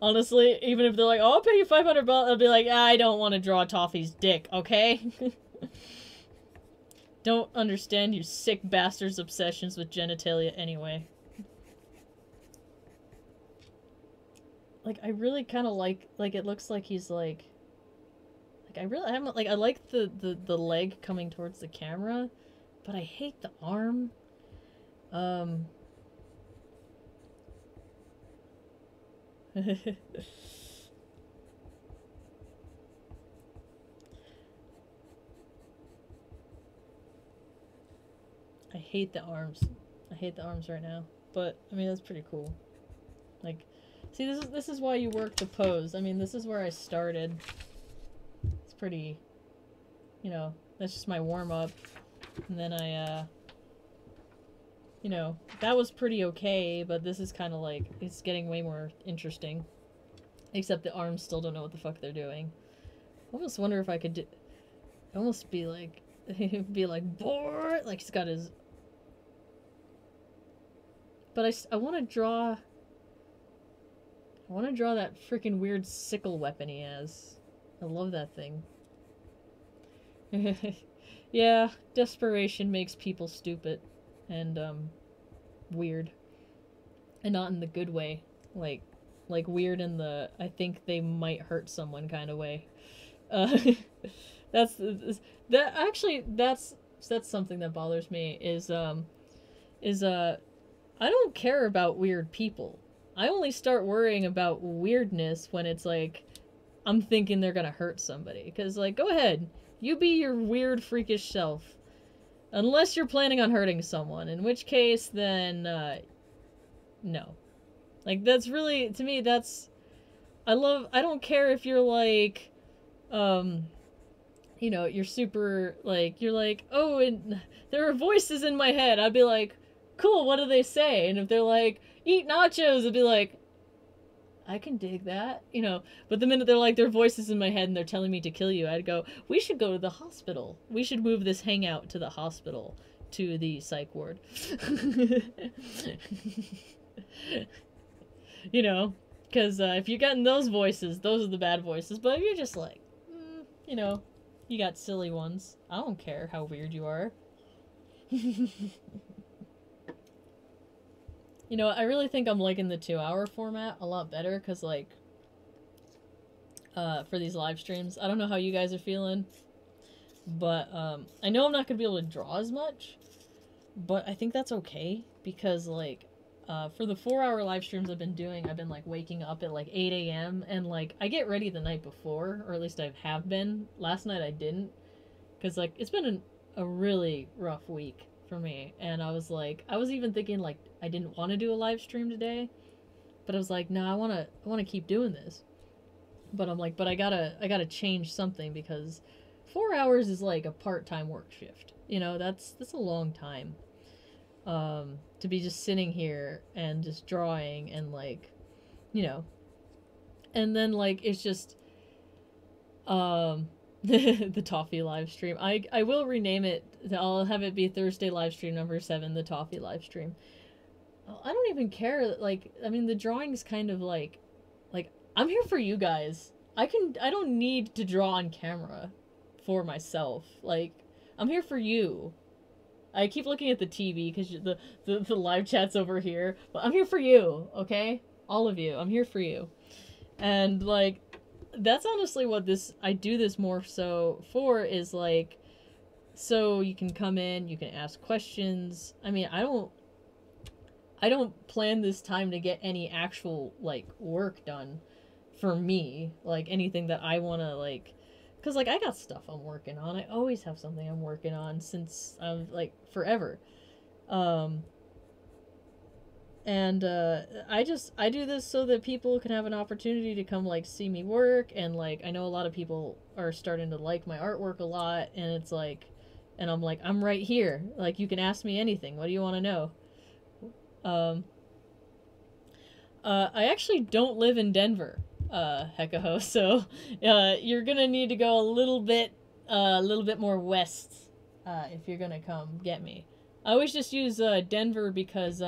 Honestly, even if they're like, oh, I'll pay you $500, I'll be like, I don't want to draw Toffee's dick, okay? Don't understand you sick bastards' obsessions with genitalia anyway. Like, I really kind of like, it looks like he's like I like the leg coming towards the camera, but I hate the arm. I hate the arms. I hate the arms right now. But I mean, that's pretty cool. Like, see, this is why you work the pose. I mean, this is where I started. It's pretty, you know, that's just my warm up. And then I you know, that was pretty okay, but this is kind of like, it's getting way more interesting. Except the arms still don't know what the fuck they're doing. I almost wonder if I could almost be like, bored, like he's got his... But I want to draw that freaking weird sickle weapon he has. I love that thing. Yeah, desperation makes people stupid. And, weird. And not in the good way. Like weird in the, I think they might hurt someone kind of way. That's something that bothers me, is I don't care about weird people. I only start worrying about weirdness when it's like, I'm thinking they're gonna hurt somebody. Because, like, go ahead. You be your weird, freakish self. Unless you're planning on hurting someone. In which case, then, no. Like, that's really, to me, that's... I don't care if you're, like, you know, you're super, like, you're like, oh, and there are voices in my head. I'd be like, cool, what do they say? And if they're like, eat nachos, I'd be like, I can dig that, you know. But the minute they're like, there are voices in my head and they're telling me to kill you, I'd go, we should go to the hospital. We should move this hangout to the hospital, to the psych ward. You know, because if you're getting those voices, those are the bad voices. But if you're just like, you know, you got silly ones. I don't care how weird you are. You know, I really think I'm liking the 2-hour format a lot better because, like, for these live streams, I don't know how you guys are feeling, but I know I'm not going to be able to draw as much, but I think that's okay because, like, for the 4-hour live streams I've been doing, I've been, like, waking up at, like, 8 a.m. and, like, I get ready the night before, or at least I have been. Last night I didn't because, like, it's been a really rough week for me, and I was like, I was even thinking, like, I didn't want to do a live stream today, but I was like, no, I want to keep doing this. But I'm like, but I gotta change something because 4 hours is like a part-time work shift. You know, that's a long time. To be just sitting here and just drawing and, like, you know, and then, like, it's just the Toffee live stream. I will rename it. I'll have it be Thursday live stream number 7, the Toffee live stream. I don't even care. Like, I mean, the drawing's kind of like I'm here for you guys. I don't need to draw on camera for myself. Like, I'm here for you. I keep looking at the TV because the live chat's over here, but I'm here for you, okay? All of you. I'm here for you. And, like, that's honestly what I do this more so for, is, like, so you can come in, you can ask questions. I mean, I don't plan this time to get any actual, like, work done for me, like, anything that I want to, like, because, like, I got stuff I'm working on. I always have something I'm working on since I'm, like, forever. And I do this so that people can have an opportunity to come, like, see me work, and, like, I know a lot of people are starting to like my artwork a lot, and it's like, and I'm like, I'm right here. Like, you can ask me anything. What do you want to know? I actually don't live in Denver, Hekaho, so you're gonna need to go a little bit more west if you're gonna come get me. I always just use Denver because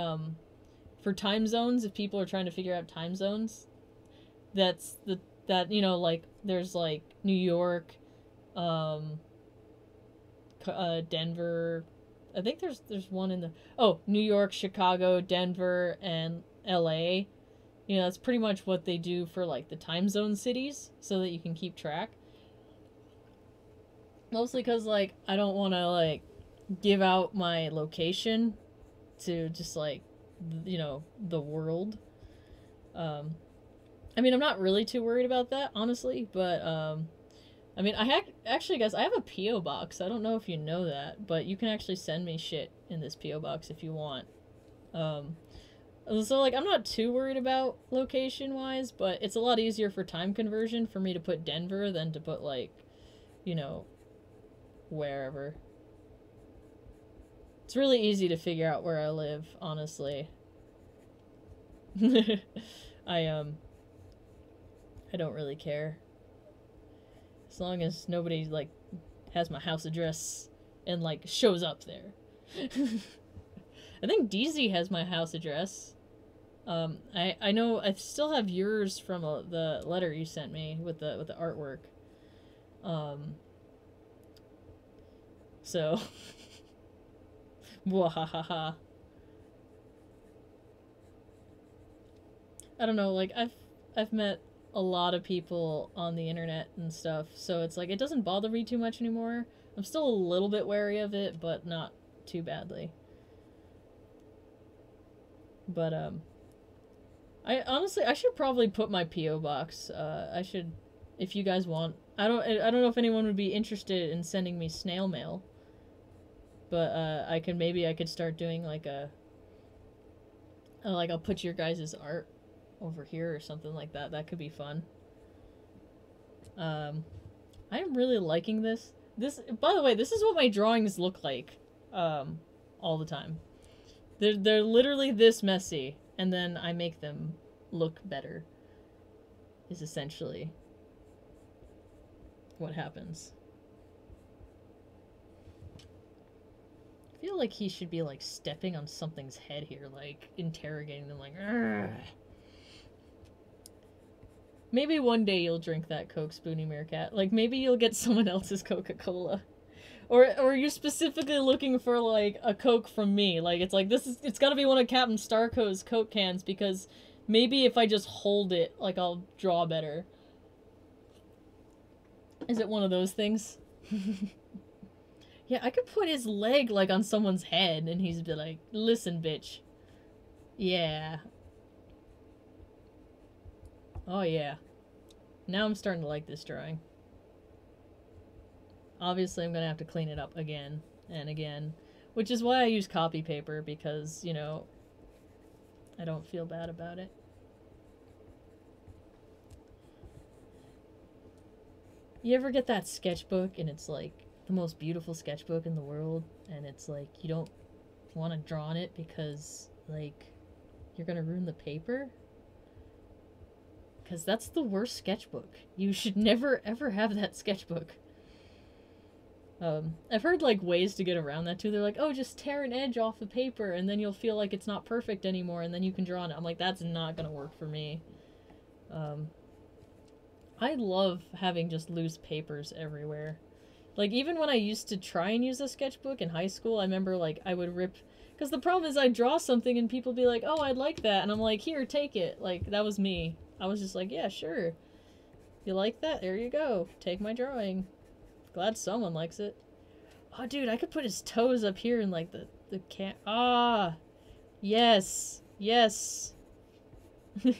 for time zones, if people are trying to figure out time zones, that you know, like, there's, like, New York, Denver. I think there's one in New York, Chicago, Denver, and LA. You know, that's pretty much what they do for, like, the time zone cities, so that you can keep track. Mostly because, like, I don't want to, like, give out my location to just, like, you know, the world. I mean, I'm not really too worried about that, honestly, but, I mean, actually, guys, I have a P.O. box. I don't know if you know that, but you can actually send me shit in this P.O. box if you want. So, like, I'm not too worried about location-wise, but it's a lot easier for time conversion for me to put Denver than to put, like, you know, wherever. It's really easy to figure out where I live, honestly. I don't really care. As long as nobody, like, has my house address and, like, shows up there. I think DZ has my house address. I know I still have yours from the letter you sent me with the artwork. So, wahahaha. I don't know, like, I've met a lot of people on the internet and stuff, so it's like, it doesn't bother me too much anymore. I'm still a little bit wary of it, but not too badly. But, I honestly should probably put my P.O. box. I should if you guys want. I don't know if anyone would be interested in sending me snail mail, but I could start doing like like I'll put your guys' art over here or something like that. That could be fun. I'm really liking this. By the way, this is what my drawings look like all the time. They're literally this messy, and then I make them look better. Is essentially what happens. I feel like he should be like stepping on something's head here, like interrogating them, like. Argh. Maybe one day you'll drink that Coke, Spoonie Meerkat. Like maybe you'll get someone else's Coca-Cola. Or you're specifically looking for like a Coke from me. Like it's gotta be one of Captain Starco's Coke cans because maybe if I just hold it, like I'll draw better. Is it one of those things? Yeah, I could put his leg like on someone's head and he's be like, listen, bitch. Yeah. Oh yeah. Now I'm starting to like this drawing. Obviously, I'm going to have to clean it up again and again. Which is why I use copy paper, because, you know, I don't feel bad about it. You ever get that sketchbook, and it's, like, the most beautiful sketchbook in the world, and it's, like, you don't want to draw on it because, like, you're going to ruin the paper? Because that's the worst sketchbook. You should never, ever have that sketchbook. I've heard, like, ways to get around that, too. They're like, oh, just tear an edge off the paper, and then you'll feel like it's not perfect anymore, and then you can draw on it. I'm like, that's not gonna work for me. I love having just loose papers everywhere. Like, even when I used to try and use a sketchbook in high school, I remember, like, I would rip... Because the problem is I'd draw something, and people would be like, oh, I'd like that, and I'm like, here, take it. Like, that was me. I was just like, yeah, sure. You like that? There you go. Take my drawing. Glad someone likes it. Oh, dude, I could put his toes up here in, like, the can... Ah! Yes! Yes! This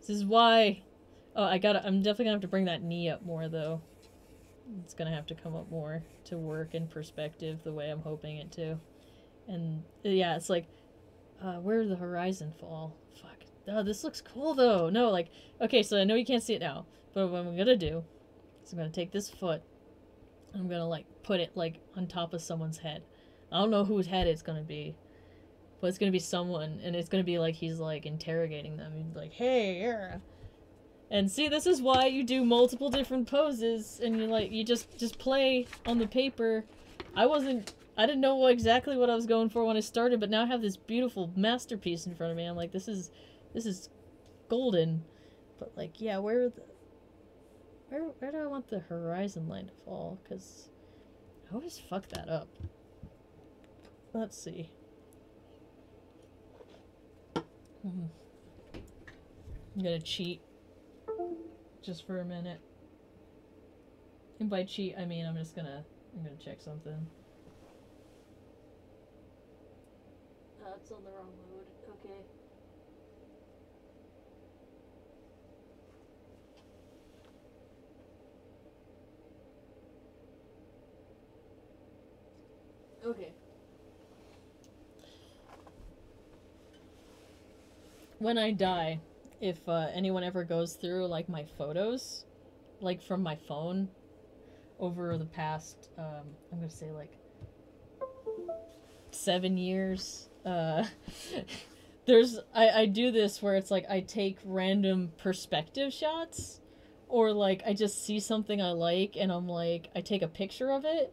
is why... Oh, I'm definitely gonna have to bring that knee up more, though. It's gonna have to come up more to work in perspective the way I'm hoping it to. And, yeah, it's like... where did the horizon fall? Fuck. Oh, this looks cool, though. No, like, okay, so I know you can't see it now, but what I'm gonna do is I'm gonna take this foot, and I'm gonna, like, put it, like, on top of someone's head. I don't know whose head it's gonna be, but it's gonna be someone, and it's gonna be like he's, like, interrogating them. He's like, hey, yeah. And see, this is why you do multiple different poses, and you just play on the paper. I didn't know exactly what I was going for when I started, but now I have this beautiful masterpiece in front of me. I'm like, this is golden. But, like, yeah, where do I want the horizon line to fall? Because I always fuck that up. Let's see. I'm gonna cheat just for a minute. And by cheat, I mean I'm gonna check something. It's on the wrong mode. Okay. Okay. When I die, if anyone ever goes through, like, my photos, like, from my phone over the past, I'm gonna say, like, 7 years, I do this where it's like I take random perspective shots, or, like, I just see something I like, and I'm like, I take a picture of it.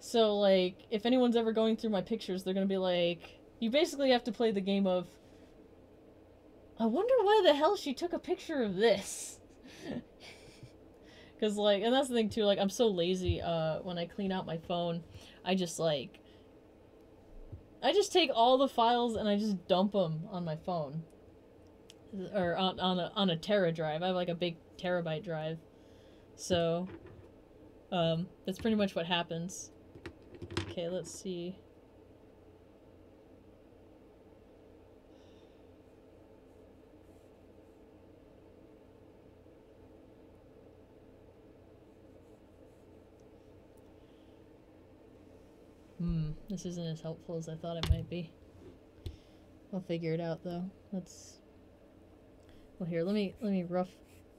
So, like, if anyone's ever going through my pictures, they're gonna be like, you basically have to play the game of, I wonder why the hell she took a picture of this. Because, like, and that's the thing, too, like, I'm so lazy, when I clean out my phone, I just take all the files and I just dump them on my phone. Or on a Tera drive. I have, like, a big terabyte drive. So, that's pretty much what happens. Okay, let's see. This isn't as helpful as I thought it might be. I'll figure it out though. Well, here, let me rough,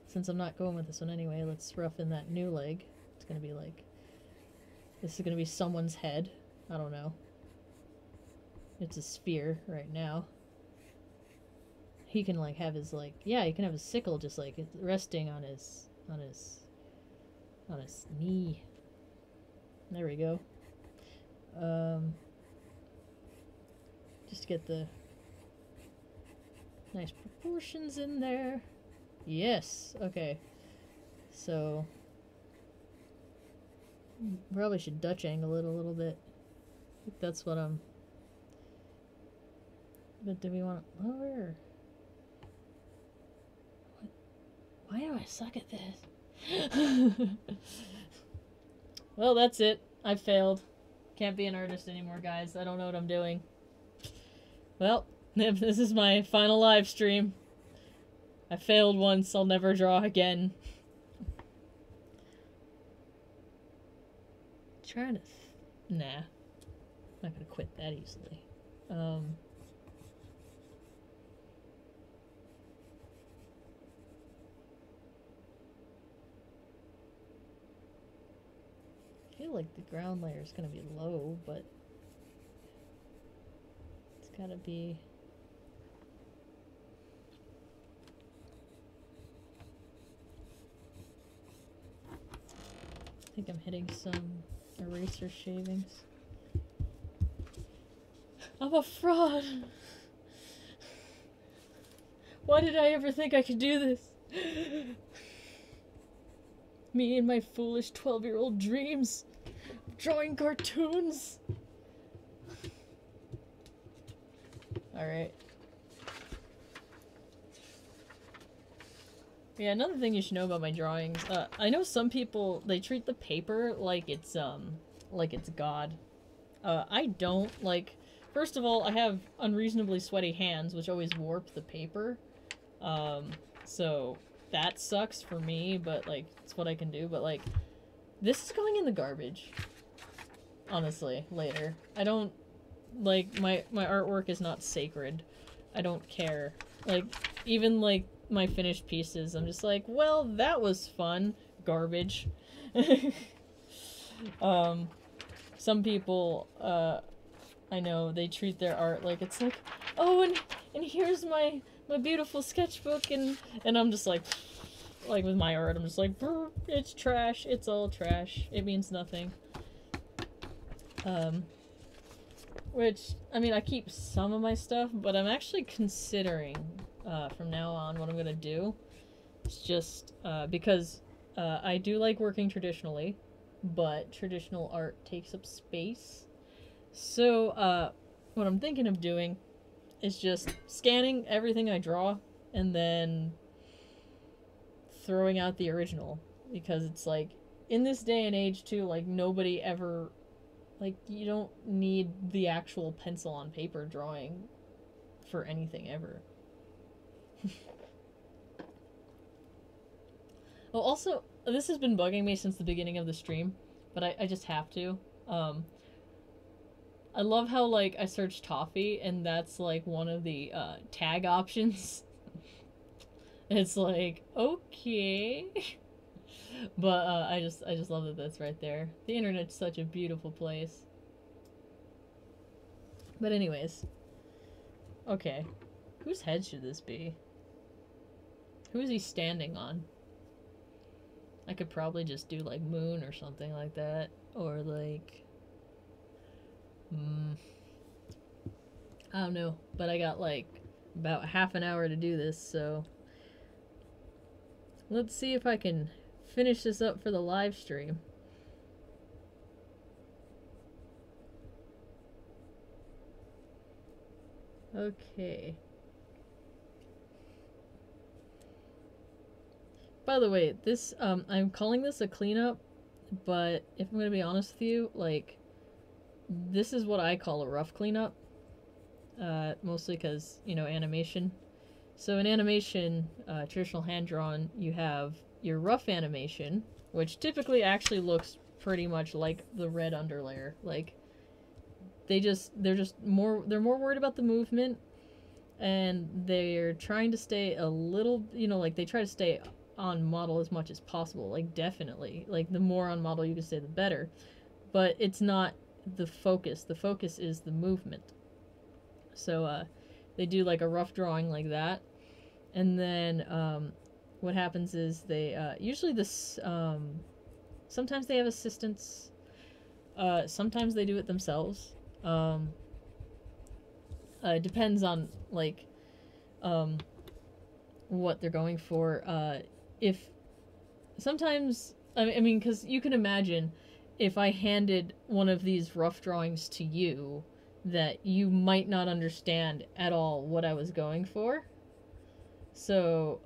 since I'm not going with this one anyway, let's rough in that new leg. It's gonna be like, this is gonna be someone's head. I don't know. It's a sphere right now. He can like have his like, yeah, he can have his sickle just like resting on his knee. There we go. Just get the nice proportions in there. Yes. Okay. So probably should Dutch angle it a little bit. I think that's what I'm. But do we want it lower? Why do I suck at this? Well, that's it. I failed. Can't be an artist anymore, guys. I don't know what I'm doing. Well, this is my final live stream. I failed once. I'll never draw again. Trying to... Nah. I'm not gonna quit that easily. I feel like the ground layer is gonna be low, but it's gotta be... I think I'm hitting some eraser shavings. I'm a fraud! Why did I ever think I could do this? Me and my foolish 12-year-old dreams. Drawing cartoons. Alright. Yeah, another thing you should know about my drawings. I know some people, they treat the paper like it's God. I don't. Like, first of all, I have unreasonably sweaty hands, which always warp the paper. So that sucks for me, but, like, it's what I can do. But, like, this is going in the garbage. Honestly, later. I don't, like, my artwork is not sacred. I don't care. Like, even, like, my finished pieces, I'm just like, well, that was fun. Garbage. Some people, I know, they treat their art like it's like, oh, and here's my beautiful sketchbook, and I'm just like with my art, I'm just like, it's trash, it's all trash, it means nothing. Which, I mean, I keep some of my stuff, but I'm actually considering, from now on, what I'm gonna do. It's just, because, I do like working traditionally, but traditional art takes up space. So, what I'm thinking of doing is just scanning everything I draw, and then throwing out the original. Because it's like, in this day and age, too, like, nobody ever... Like, you don't need the actual pencil on paper drawing for anything ever. Well, also, this has been bugging me since the beginning of the stream, but I just have to. I love how, like, I search toffee, and that's, like, one of the, tag options. It's like, okay... But, I just love that that's right there. The internet's such a beautiful place. But anyways. Okay. Whose head should this be? Who is he standing on? I could probably just do, like, moon or something like that. Or, like... I don't know. But I got, like, about half an hour to do this, so... Let's see if I can... finish this up for the live stream. Okay. By the way, this, I'm calling this a cleanup, but if I'm gonna be honest with you, like, this is what I call a rough cleanup. Mostly because, you know, animation. So in animation, traditional hand-drawn, you have your rough animation, which typically actually looks pretty much like the red underlayer. Like, they're more worried about the movement, and they're trying to stay a little, like they try to stay on model as much as possible. Like, definitely, like the more on model you can stay, the better. But it's not the focus. The focus is the movement. So they do like a rough drawing like that, and then what happens is they usually this sometimes they have assistants. Sometimes they do it themselves. It depends on like what they're going for. If sometimes I mean, because you can imagine if I handed one of these rough drawings to you, that you might not understand at all what I was going for. So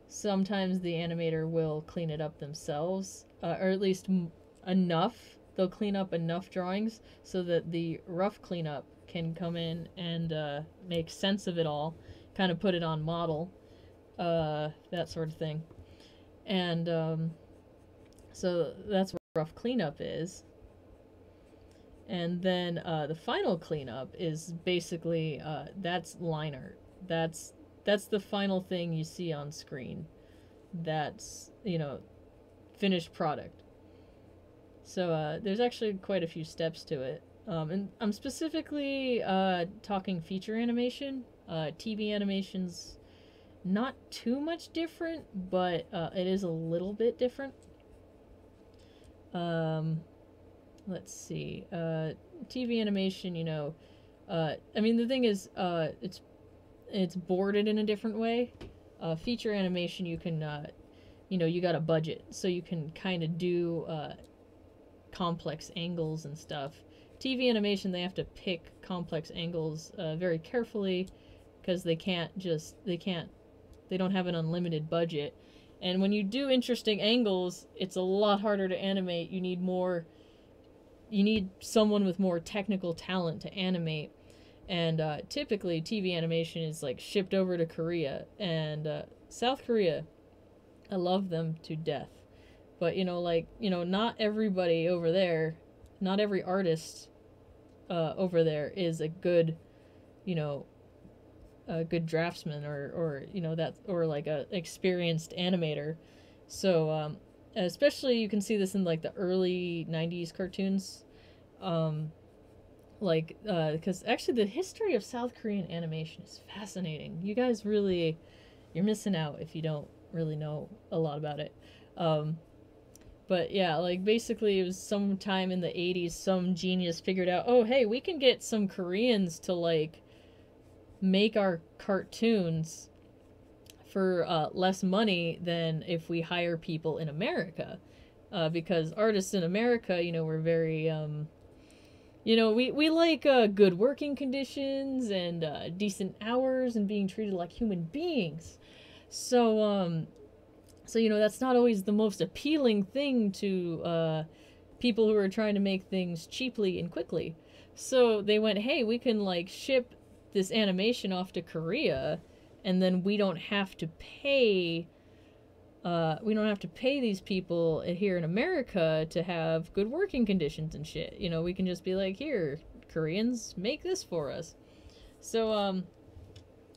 sometimes the animator will clean it up themselves, or at least enough. They'll clean up enough drawings so that the rough cleanup can come in and make sense of it all, kind of put it on model, that sort of thing. And so that's what rough cleanup is. And then the final cleanup is basically that's line art. That's the final thing you see on screen. That's, finished product. So there's actually quite a few steps to it. And I'm specifically talking feature animation. TV animation's not too much different, but it is a little bit different. Let's see. TV animation, I mean, the thing is, it's boarded in a different way. Feature animation, you can, you got a budget, so you can kind of do complex angles and stuff. TV animation, they have to pick complex angles very carefully, because they don't have an unlimited budget. And when you do interesting angles, it's a lot harder to animate. You need someone with more technical talent to animate. And typically TV animation is like shipped over to Korea, and South Korea, I love them to death. But not everybody over there, not every artist over there is a good, a good draftsman or like a experienced animator. So especially you can see this in like the early 90s cartoons, because actually the history of South Korean animation is fascinating. You guys you're missing out if you don't really know a lot about it. But yeah, like basically it was sometime in the 80s some genius figured out, oh hey, we can get some Koreans to like make our cartoons for less money than if we hire people in America, because artists in America, we're very we like good working conditions and decent hours and being treated like human beings. So that's not always the most appealing thing to people who are trying to make things cheaply and quickly. So they went, hey, we can like ship this animation off to Korea, and then we don't have to pay these people here in America to have good working conditions and shit. We can just be like, here, Koreans, make this for us. So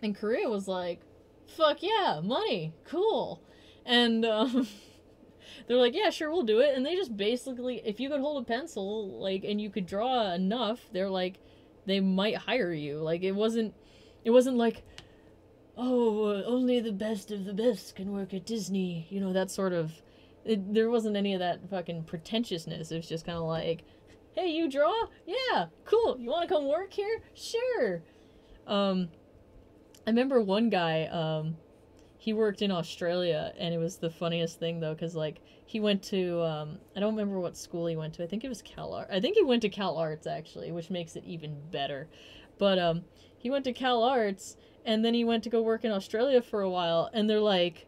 and Korea was like, fuck yeah, money, cool. And they're like, yeah, sure, we'll do it. And they just basically, if you could hold a pencil, like, and you could draw enough, they're like, they might hire you. Like, it wasn't like, oh, only the best of the best can work at Disney. That sort of, there wasn't any of that fucking pretentiousness. It was just kind of like, hey, you draw? Yeah, cool. You want to come work here? Sure. I remember one guy, he worked in Australia, and it was the funniest thing, though, because, like, he went to, I don't remember what school he went to. I think it was I think he went to Cal Arts, actually, which makes it even better. But, he went to Cal Arts, and then he went to go work in Australia for a while, and they're like,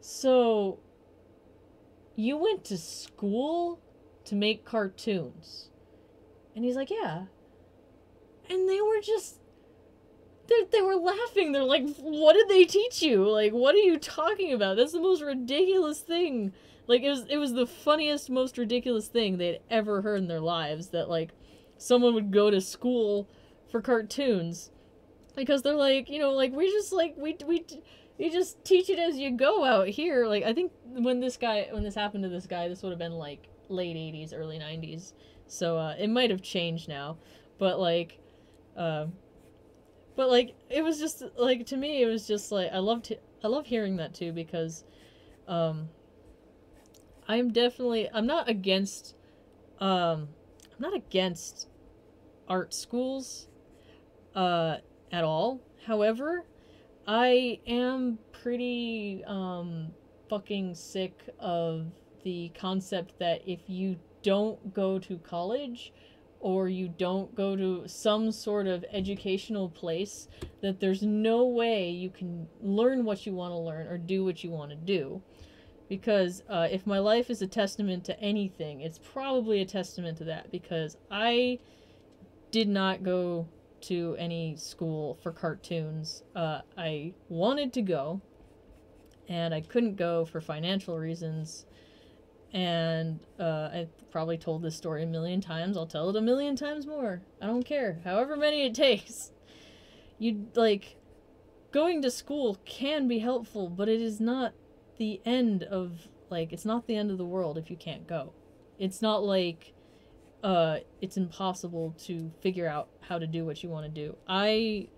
so, you went to school to make cartoons? And he's like, yeah. And they were just... They were laughing. They're like, what did they teach you? Like, what are you talking about? That's the most ridiculous thing. Like, it was the funniest, most ridiculous thing they'd ever heard in their lives. That, like, someone would go to school for cartoons, because they're like, you know, like we just like we you just teach it as you go out here. Like I think when this happened to this guy, this would have been like late 80s, early 90s. So it might have changed now, but like uh but like it was just like, to me it was just like I love hearing that too, because um I'm not against art schools at all. However, I am pretty fucking sick of the concept that if you don't go to college or you don't go to some sort of educational place, that there's no way you can learn what you want to learn or do what you want to do. Because if my life is a testament to anything, it's probably a testament to that, because I did not go to any school for cartoons. I wanted to go, and I couldn't go for financial reasons. And I've probably told this story a million times. I'll tell it a million times more. I don't care. However many it takes. Going to school can be helpful, but it is not the end of, it's not the end of the world if you can't go. It's not like it's impossible to figure out how to do what you want to do. I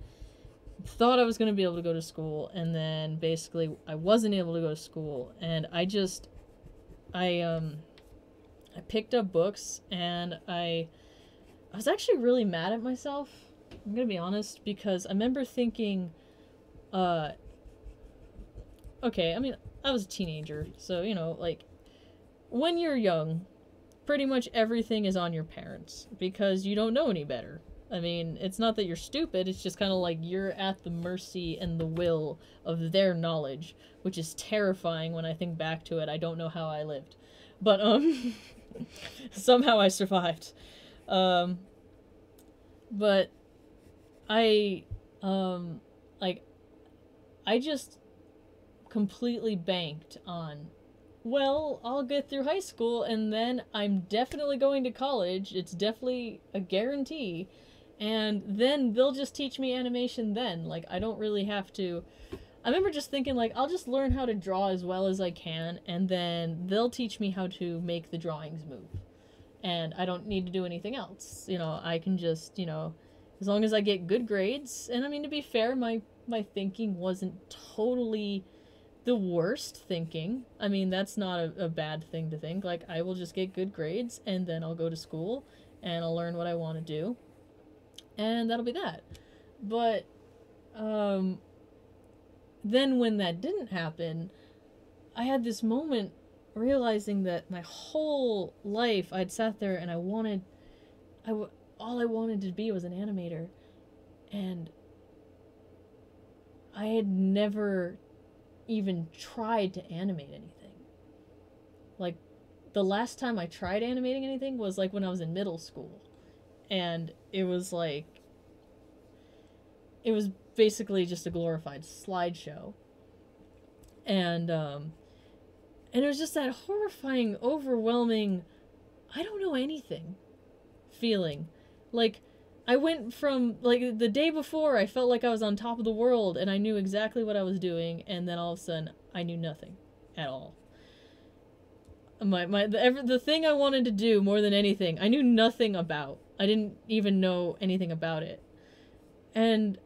thought I was going to be able to go to school, and then basically I wasn't able to go to school, and I picked up books, and I was actually really mad at myself. I'm going to be honest, because I remember thinking, okay, I mean, I was a teenager, so, you know, like, when you're young, pretty much everything is on your parents, because you don't know any better. I mean, it's not that you're stupid, it's just kind of like you're at the mercy and the will of their knowledge, which is terrifying when I think back to it. I don't know how I lived. But, somehow I survived. But I just completely banked on, well, I'll get through high school and then I'm definitely going to college. It's definitely a guarantee. And then they'll just teach me animation then. Like, I don't really have to... I remember just thinking, like, I'll just learn how to draw as well as I can, and then they'll teach me how to make the drawings move. And I don't need to do anything else. You know, I can just, you know, as long as I get good grades. And I mean, to be fair, my thinking wasn't totally the worst thinking. I mean, that's not a bad thing to think. Like, I will just get good grades, and then I'll go to school, and I'll learn what I want to do. And that'll be that. But, then when that didn't happen, I had this moment realizing that my whole life I'd sat there and all I wanted to be was an animator. And I had never even tried to animate anything. Like, the last time I tried animating anything was like when I was in middle school. And it was like, it was basically just a glorified slideshow. And it was just that horrifying, overwhelming, I don't know anything feeling. Like, I went from, like, the day before I felt like I was on top of the world and I knew exactly what I was doing, and then all of a sudden I knew nothing at all. The thing I wanted to do more than anything, I knew nothing about. I didn't even know anything about it. And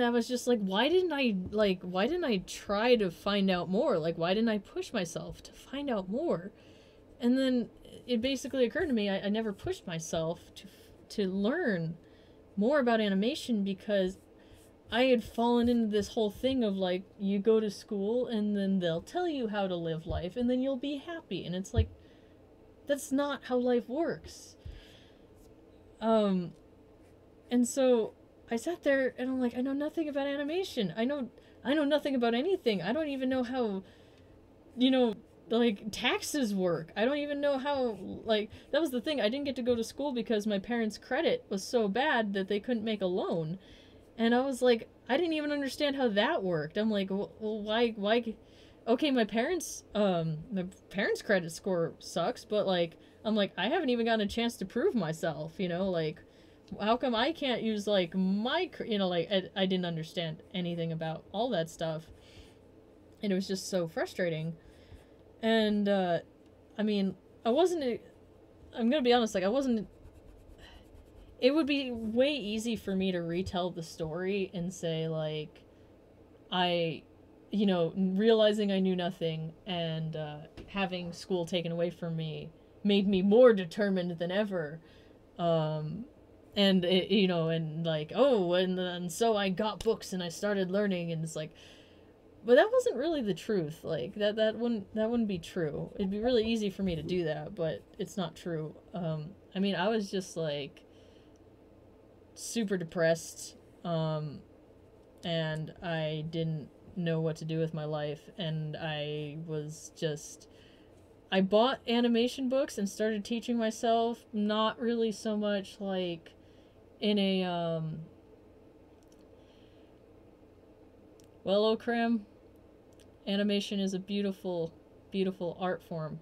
I was just like, why didn't I try to find out more? Like, why didn't I push myself to find out more? And then it basically occurred to me, I never pushed myself to learn more about animation, because I had fallen into this whole thing of, like, you go to school and then they'll tell you how to live life and then you'll be happy. And it's like, that's not how life works. And so I sat there and I'm like, I know nothing about animation. I know nothing about anything. I don't even know how, you know, like, taxes work. I don't even know how, like, that was the thing. I didn't get to go to school because my parents' credit was so bad that they couldn't make a loan. And I was like, I didn't even understand how that worked. I'm like, well, why? Okay, my parents' credit score sucks, but, like, I'm like, I haven't even gotten a chance to prove myself, you know, like, how come I can't use, like, my, you know, like, I didn't understand anything about all that stuff, and it was just so frustrating, and, I mean, I'm gonna be honest, like, it would be way easy for me to retell the story and say, like, you know, realizing I knew nothing and having school taken away from me made me more determined than ever. And, you know, and like, oh, and so I got books and I started learning, and it's like, but that wasn't really the truth. Like, that wouldn't be true. It'd be really easy for me to do that, but it's not true. I mean, I was just, like, super depressed, and I didn't know what to do with my life, and I bought animation books and started teaching myself, not really so much like in a well, Okram, animation is a beautiful, beautiful art form,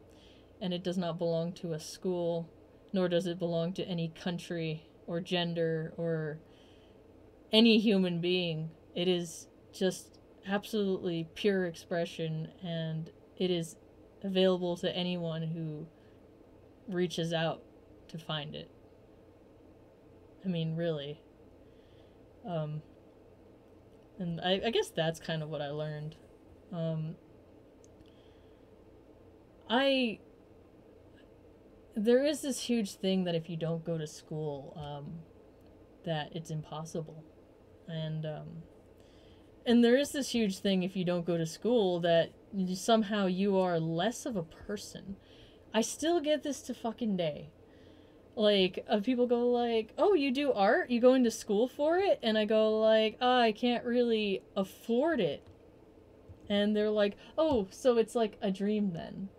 and it does not belong to a school, nor does it belong to any country or gender or any human being. It is just absolutely pure expression, and it is available to anyone who reaches out to find it. I mean, really. And I guess that's kind of what I learned. There is this huge thing that if you don't go to school, that it's impossible. And there is this huge thing if you don't go to school that somehow you are less of a person. I still get this to fucking day. Like, people go like, oh, you do art? You go into school for it? And I go like, oh, I can't really afford it. And they're like, oh, so it's like a dream then.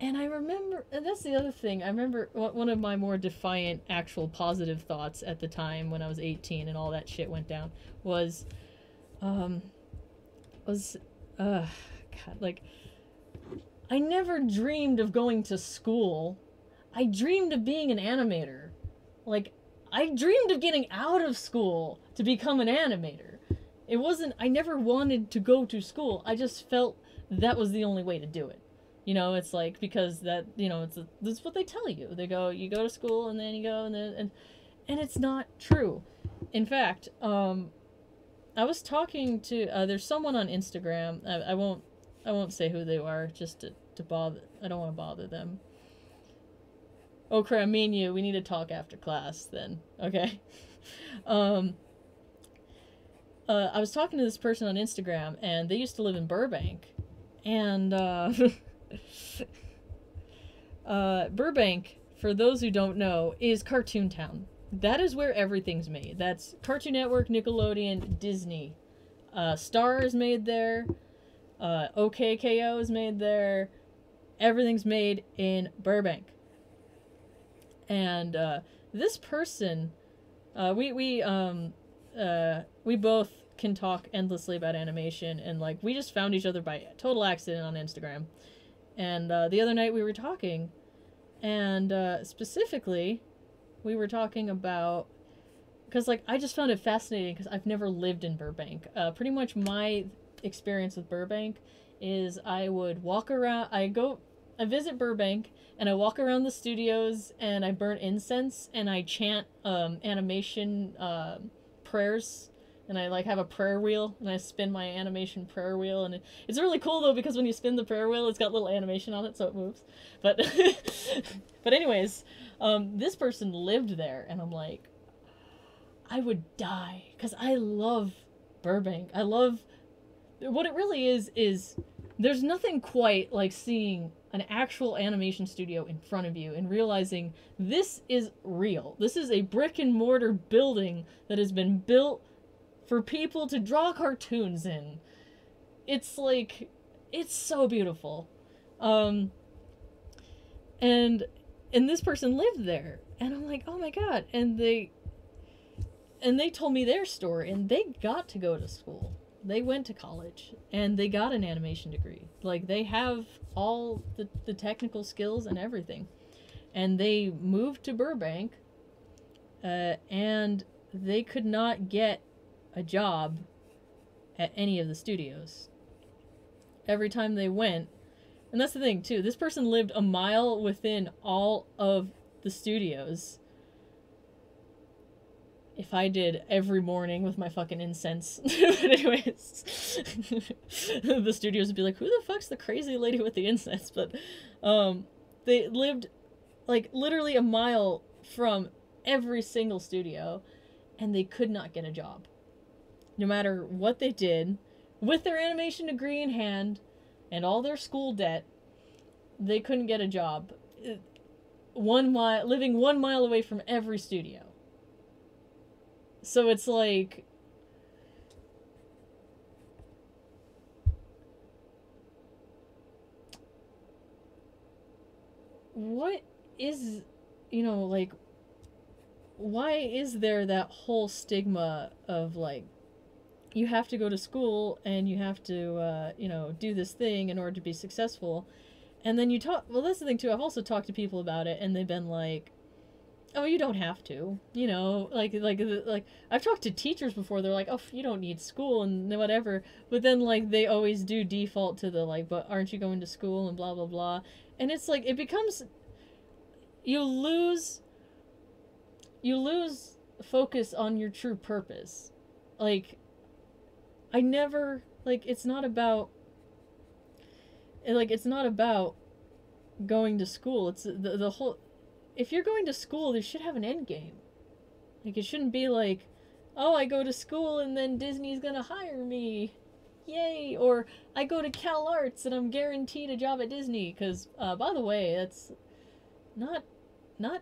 And I remember, and that's the other thing, I remember one of my more defiant, actual positive thoughts at the time when I was 18 and all that shit went down was, God, like, I never dreamed of going to school. I dreamed of being an animator. Like, I dreamed of getting out of school to become an animator. It wasn't, I never wanted to go to school. I just felt that was the only way to do it. You know, it's like, because that, you know, that's what they tell you. They go, you go to school and then you go and it's not true. In fact, I was talking to, there's someone on Instagram. I won't say who they are, just to bother, I don't want to bother them. Oh crap, me and you, we need to talk after class then, okay? I was talking to this person on Instagram, and they used to live in Burbank, and, Burbank, for those who don't know, is Cartoon Town. That is where everything's made. That's Cartoon Network, Nickelodeon, Disney. Star is made there. OKKO is made there. Everything's made in Burbank. And this person, we both can talk endlessly about animation, and like we just found each other by total accident on Instagram. And the other night we were talking, and specifically, we were talking about, because like I just found it fascinating because I've never lived in Burbank. Pretty much my experience with Burbank is I would walk around, I visit Burbank, and I walk around the studios, and I burn incense, and I chant animation prayers, and I like have a prayer wheel, and I spin my animation prayer wheel, and it's really cool though because when you spin the prayer wheel, it's got little animation on it, so it moves. But but anyways, this person lived there, and I'm like, I would die because I love Burbank. I love what it really is there's nothing quite like seeing an actual animation studio in front of you and realizing this is real. This is a brick and mortar building that has been built for people to draw cartoons in. It's like, it's so beautiful. And this person lived there, and I'm like, oh my god. And they told me their story, and they got to go to school. They went to college, and they got an animation degree. Like, they have all the technical skills and everything. and they moved to Burbank, and they could not get a job at any of the studios. Every time they went, and that's the thing too, this person lived a mile within all of the studios. If I did every morning with my fucking incense. But anyways, the studios would be like, who the fuck's the crazy lady with the incense? But they lived like literally a mile from every single studio, and they could not get a job. No matter what they did, with their animation degree in hand and all their school debt, they couldn't get a job. Living 1 mile away from every studio. So it's like, what is, like, why is there that whole stigma of, like, you have to go to school and you have to, do this thing in order to be successful? And then well, that's the thing too, I've also talked to people about it, and they've been like, oh, you don't have to, like I've talked to teachers before, they're like, oh, you don't need school and whatever, but then, like, they always do default to the, like, but aren't you going to school and blah, blah, blah, and it's like, it becomes, you lose focus on your true purpose. Like, I never, like, it's not about going to school, it's the whole, if you're going to school, you should have an end game. Like, it shouldn't be like, oh, I go to school and then Disney's gonna hire me. Yay! Or I go to Cal Arts and I'm guaranteed a job at Disney. Because, by the way, that's not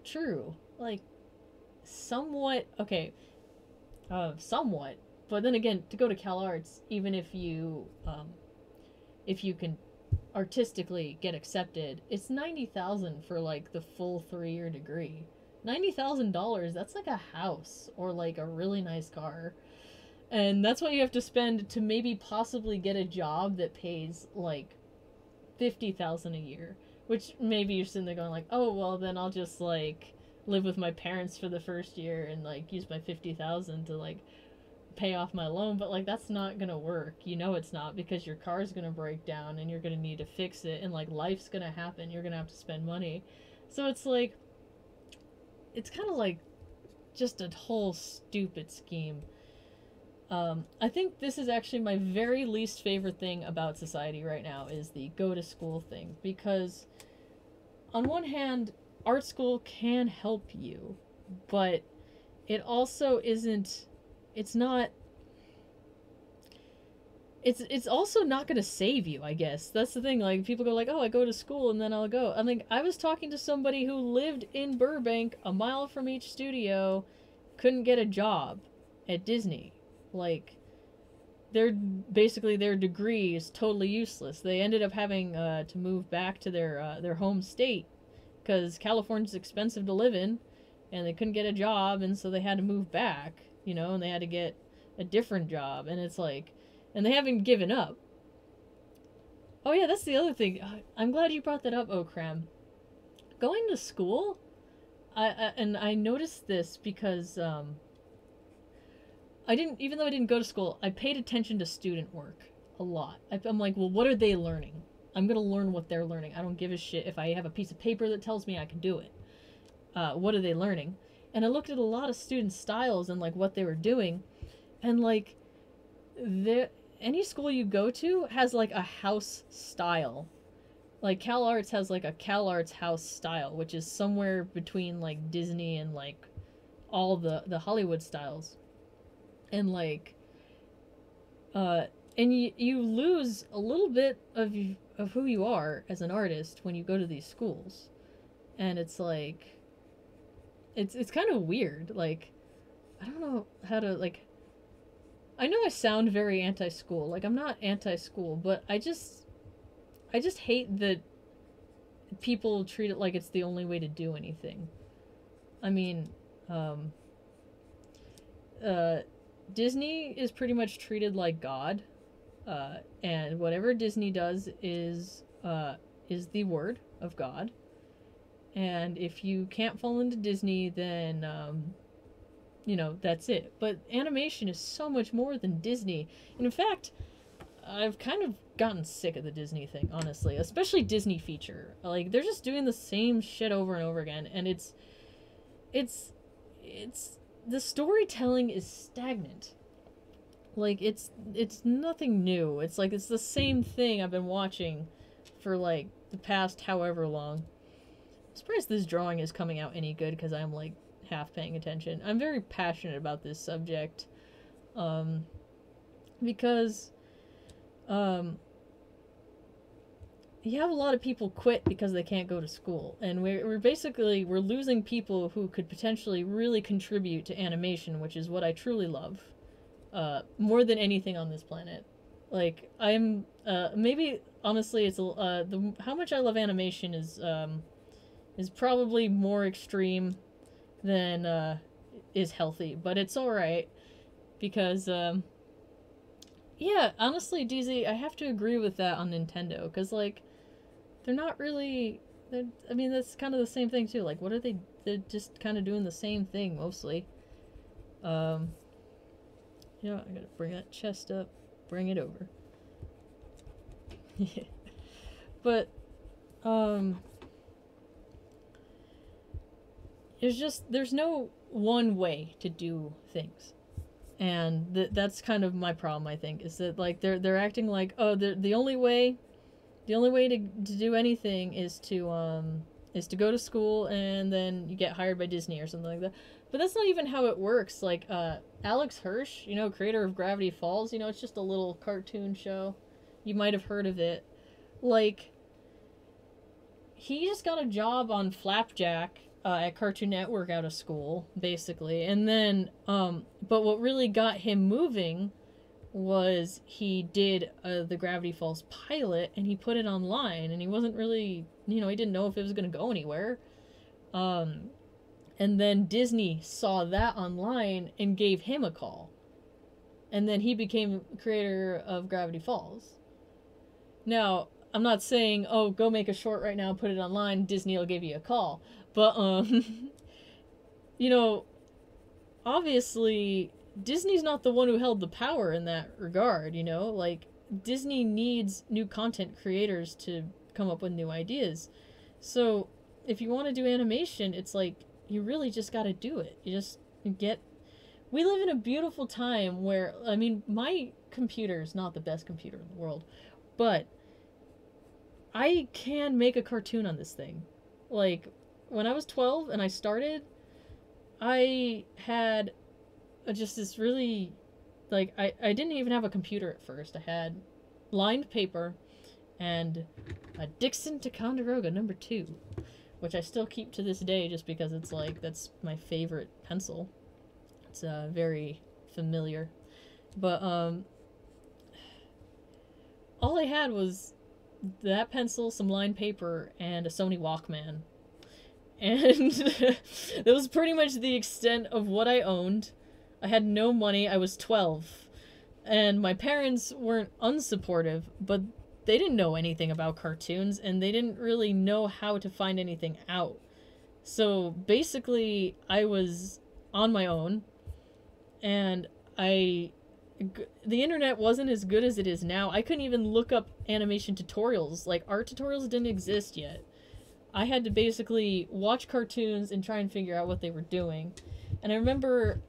true. Like, somewhat, okay. Somewhat. But then again, to go to Cal Arts, even if you can artistically get accepted, it's $90,000 for, like, the full 3-year degree. $90,000, that's like a house or like a really nice car, and that's what you have to spend to maybe possibly get a job that pays like $50,000 a year, which maybe you're sitting there going like, oh, well, then I'll just like live with my parents for the first year and like use my $50,000 to like pay off my loan. But like, that's not gonna work, it's not, because your car's gonna break down and you're gonna need to fix it, and like, life's gonna happen, you're gonna have to spend money. So it's like, it's kind of like just a whole stupid scheme. I think this is actually my very least favorite thing about society right now, is the go to school thing, because on one hand, art school can help you, but it also isn't, it's also not going to save you, I guess. That's the thing. Like, people go like, oh, I go to school and then I'll go. I mean, I was talking to somebody who lived in Burbank, a mile from each studio, couldn't get a job at Disney. Like, their degree is totally useless. They ended up having to move back to their home state, because California's expensive to live in, and they couldn't get a job, and so they had to move back, and they had to get a different job, and it's like, and they haven't given up. Oh yeah, that's the other thing. I'm glad you brought that up, Okram. Going to school, I noticed this because even though I didn't go to school, I paid attention to student work a lot. I'm like, well, what are they learning? I'm gonna learn what they're learning. I don't give a shit if I have a piece of paper that tells me I can do it. What are they learning? And I looked at a lot of student styles and like what they were doing, and like, any school you go to has like a house style. Like, Cal Arts has like a Cal Arts house style, which is somewhere between like Disney and like all the Hollywood styles. And like, and you lose a little bit of who you are as an artist when you go to these schools. And it's like, it's kind of weird. Like, I don't know how to, like, I know I sound very anti-school. Like, I'm not anti-school, but I just hate that people treat it like it's the only way to do anything. I mean, Disney is pretty much treated like God, and whatever Disney does is the word of God, And if you can't fall into Disney, then, you know, that's it. But animation is so much more than Disney. And in fact, I've kind of gotten sick of the Disney thing, honestly. Especially Disney feature. Like, they're just doing the same shit over and over again. And it's the storytelling is stagnant. Like, it's nothing new. It's like, it's the same thing I've been watching for, like, the past however long. I'm surprised this drawing is coming out any good, because I'm, like, half paying attention. I'm very passionate about this subject. Because, you have a lot of people quit because they can't go to school. And we're basically, we're losing people who could potentially really contribute to animation, which is what I truly love. More than anything on this planet. Like, I'm, maybe, honestly, it's, how much I love animation is probably more extreme than, is healthy. But it's alright, because, yeah, honestly, DZ, I have to agree with that on Nintendo, because, like, they're not really, I mean, that's kind of the same thing, too. Like, what are they, they're just kind of doing the same thing, mostly. You know, I gotta bring that chest up, bring it over. Yeah. But, there's no one way to do things. And that's kind of my problem, I think, is that, like, they're acting like, oh, the only way to do anything is to go to school and then you get hired by Disney or something like that. But that's not even how it works. Like, Alex Hirsch, you know, creator of Gravity Falls, you know, it's just a little cartoon show. You might have heard of it. Like, he just got a job on Flapjack at Cartoon Network out of school, basically. And then, but what really got him moving was he did the Gravity Falls pilot, and he put it online, and he wasn't really, you know, he didn't know if it was going to go anywhere. And then Disney saw that online and gave him a call. And then he became creator of Gravity Falls. Now, I'm not saying, oh, go make a short right now, put it online, Disney will give you a call. But, you know, obviously, Disney's not the one who held the power in that regard, you know? Like, Disney needs new content creators to come up with new ideas. So, if you want to do animation, it's like, you really just gotta do it. You just get... We live in a beautiful time where, I mean, my computer's not the best computer in the world, but I can make a cartoon on this thing. Like, when I was 12 and I started, I had just this really, like, I didn't even have a computer at first. I had lined paper and a Dixon Ticonderoga number 2, which I still keep to this day just because it's like, that's my favorite pencil. It's very familiar. But all I had was that pencil, some lined paper, and a Sony Walkman. And that was pretty much the extent of what I owned. I had no money. I was 12. And my parents weren't unsupportive, but they didn't know anything about cartoons, and they didn't really know how to find anything out. So basically, I was on my own, and the internet wasn't as good as it is now. I couldn't even look up animation tutorials. Like, art tutorials didn't exist yet. I had to basically watch cartoons and try and figure out what they were doing. And I remember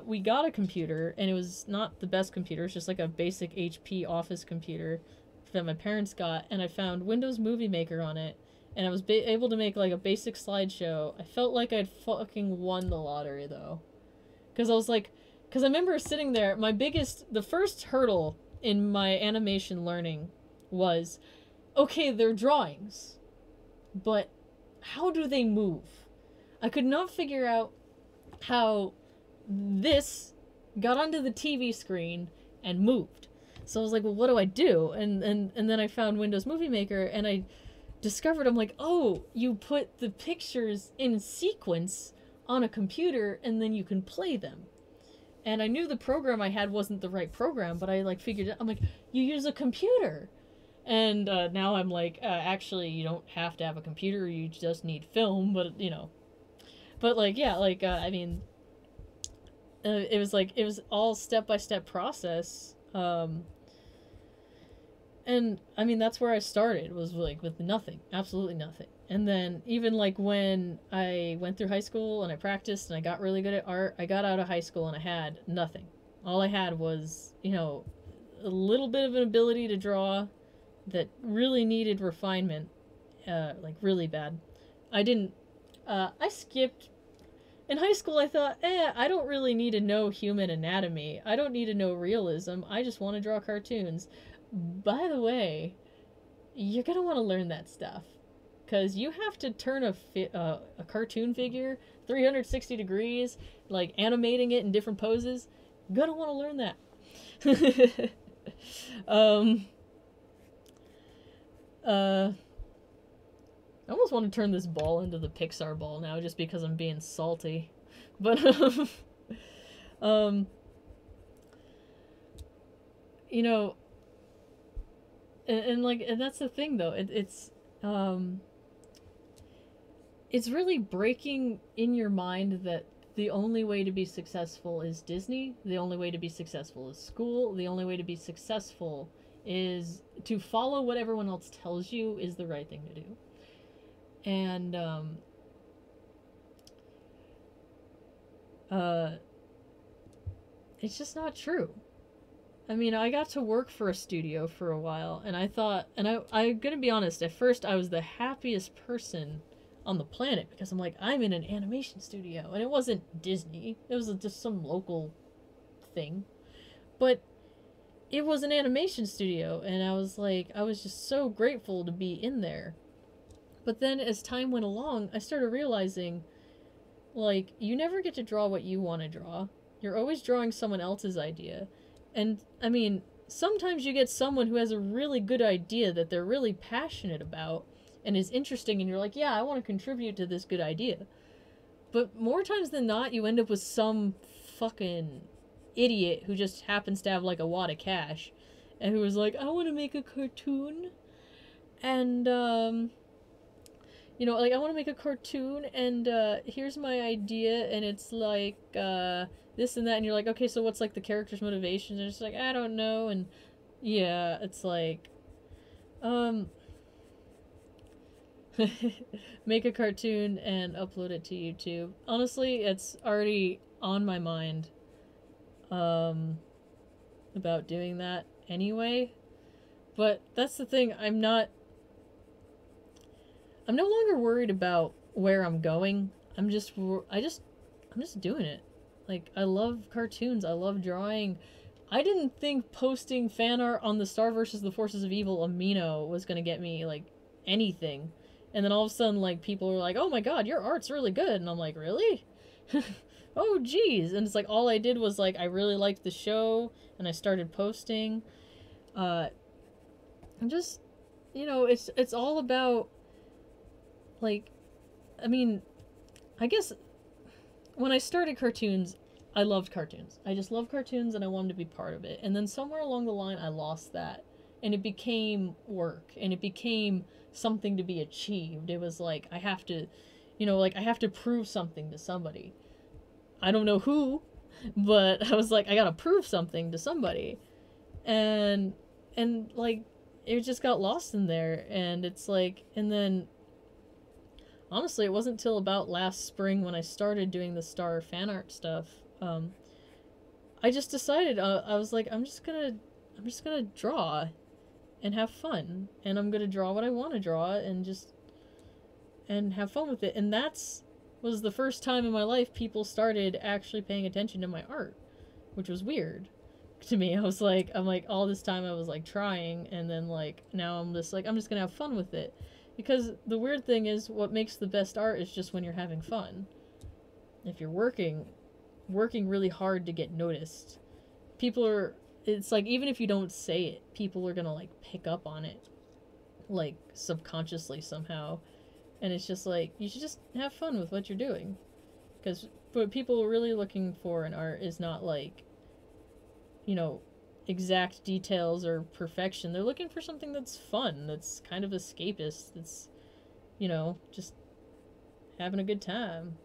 we got a computer, and it was not the best computer. It's just like a basic HP office computer that my parents got, and I found Windows Movie Maker on it, and I was able to make like a basic slideshow. I felt like I'd fucking won the lottery, though. Because I was like, because I remember sitting there, the first hurdle in my animation learning was, okay, they're drawings, but how do they move? I could not figure out how this got onto the TV screen and moved. So I was like, well, what do I do? And then I found Windows Movie Maker, and I discovered, I'm like, oh, you put the pictures in sequence on a computer, and then you can play them. And I knew the program I had wasn't the right program, but I, like, figured it. I'm like, you use a computer. And now I'm like, actually, you don't have to have a computer, you just need film, but, you know. But, like, yeah, like, I mean, it was like, it was all step-by-step process. And, I mean, that's where I started, was, like, with nothing. Absolutely nothing. And then, even, like, when I went through high school and I practiced and I got really good at art, I got out of high school and I had nothing. All I had was, you know, a little bit of an ability to draw that really needed refinement, like really bad. I didn't. I skipped. In high school, I thought, I don't really need to know human anatomy. I don't need to know realism. I just want to draw cartoons. By the way, you're gonna want to learn that stuff, because you have to turn a cartoon figure 360 degrees, like animating it in different poses. You're gonna want to learn that. um, I almost want to turn this ball into the Pixar ball now, just because I'm being salty. But, you know, and that's the thing, though. It's really breaking in your mind that the only way to be successful is Disney, the only way to be successful is school, the only way to be successful is to follow what everyone else tells you is the right thing to do. And, it's just not true. I mean, I got to work for a studio for a while, and I thought, and I'm gonna be honest, at first I was the happiest person on the planet, because I'm like, I'm in an animation studio, and it wasn't Disney, it was just some local thing, but it was an animation studio, and I was like, I was just so grateful to be in there. But then as time went along, I started realizing, like, you never get to draw what you want to draw. You're always drawing someone else's idea. And, I mean, sometimes you get someone who has a really good idea that they're really passionate about and is interesting, and you're like, yeah, I want to contribute to this good idea. But more times than not, you end up with some fucking idiot who just happens to have, like, a wad of cash, and who was like, I want to make a cartoon, and, you know, like, I want to make a cartoon, and, here's my idea, and it's like, this and that, and you're like, okay, so what's, like, the character's motivations? And it's like, I don't know, and, yeah, it's like, make a cartoon and upload it to YouTube. Honestly, it's already on my mind, about doing that anyway, but that's the thing, I'm no longer worried about where I'm going. I'm just doing it. Like, I love cartoons. I love drawing. I didn't think posting fan art on the Star vs. the Forces of Evil Amino was gonna get me, like, anything. And then all of a sudden, like, people were like, oh my god, your art's really good. And I'm like, really? Oh, geez. And it's like, all I did was, like, I really liked the show, and I started posting. I'm just, you know, it's all about, like, I mean, I guess when I started cartoons, I loved cartoons. I just loved cartoons, and I wanted to be part of it. And then somewhere along the line, I lost that. And it became work, and it became something to be achieved. It was like, I have to, you know, like, I have to prove something to somebody. I don't know who, but I was like, I gotta prove something to somebody. And, like, it just got lost in there, and it's like, and then, honestly, it wasn't until about last spring when I started doing the Star fan art stuff, I just decided, I was like, I'm just gonna draw and have fun, and I'm gonna draw what I want to draw, and have fun with it. And was the first time in my life people started actually paying attention to my art, which was weird to me. I'm like, all this time I was, like, trying, and then, like, now I'm just gonna have fun with it. Because the weird thing is, what makes the best art is just when you're having fun. If you're working really hard to get noticed, it's like, even if you don't say it, people are gonna, like, pick up on it, like, subconsciously somehow. And it's just like, you should just have fun with what you're doing. Because what people are really looking for in art is not, like, you know, exact details or perfection. They're looking for something that's fun, that's kind of escapist, that's, you know, just having a good time.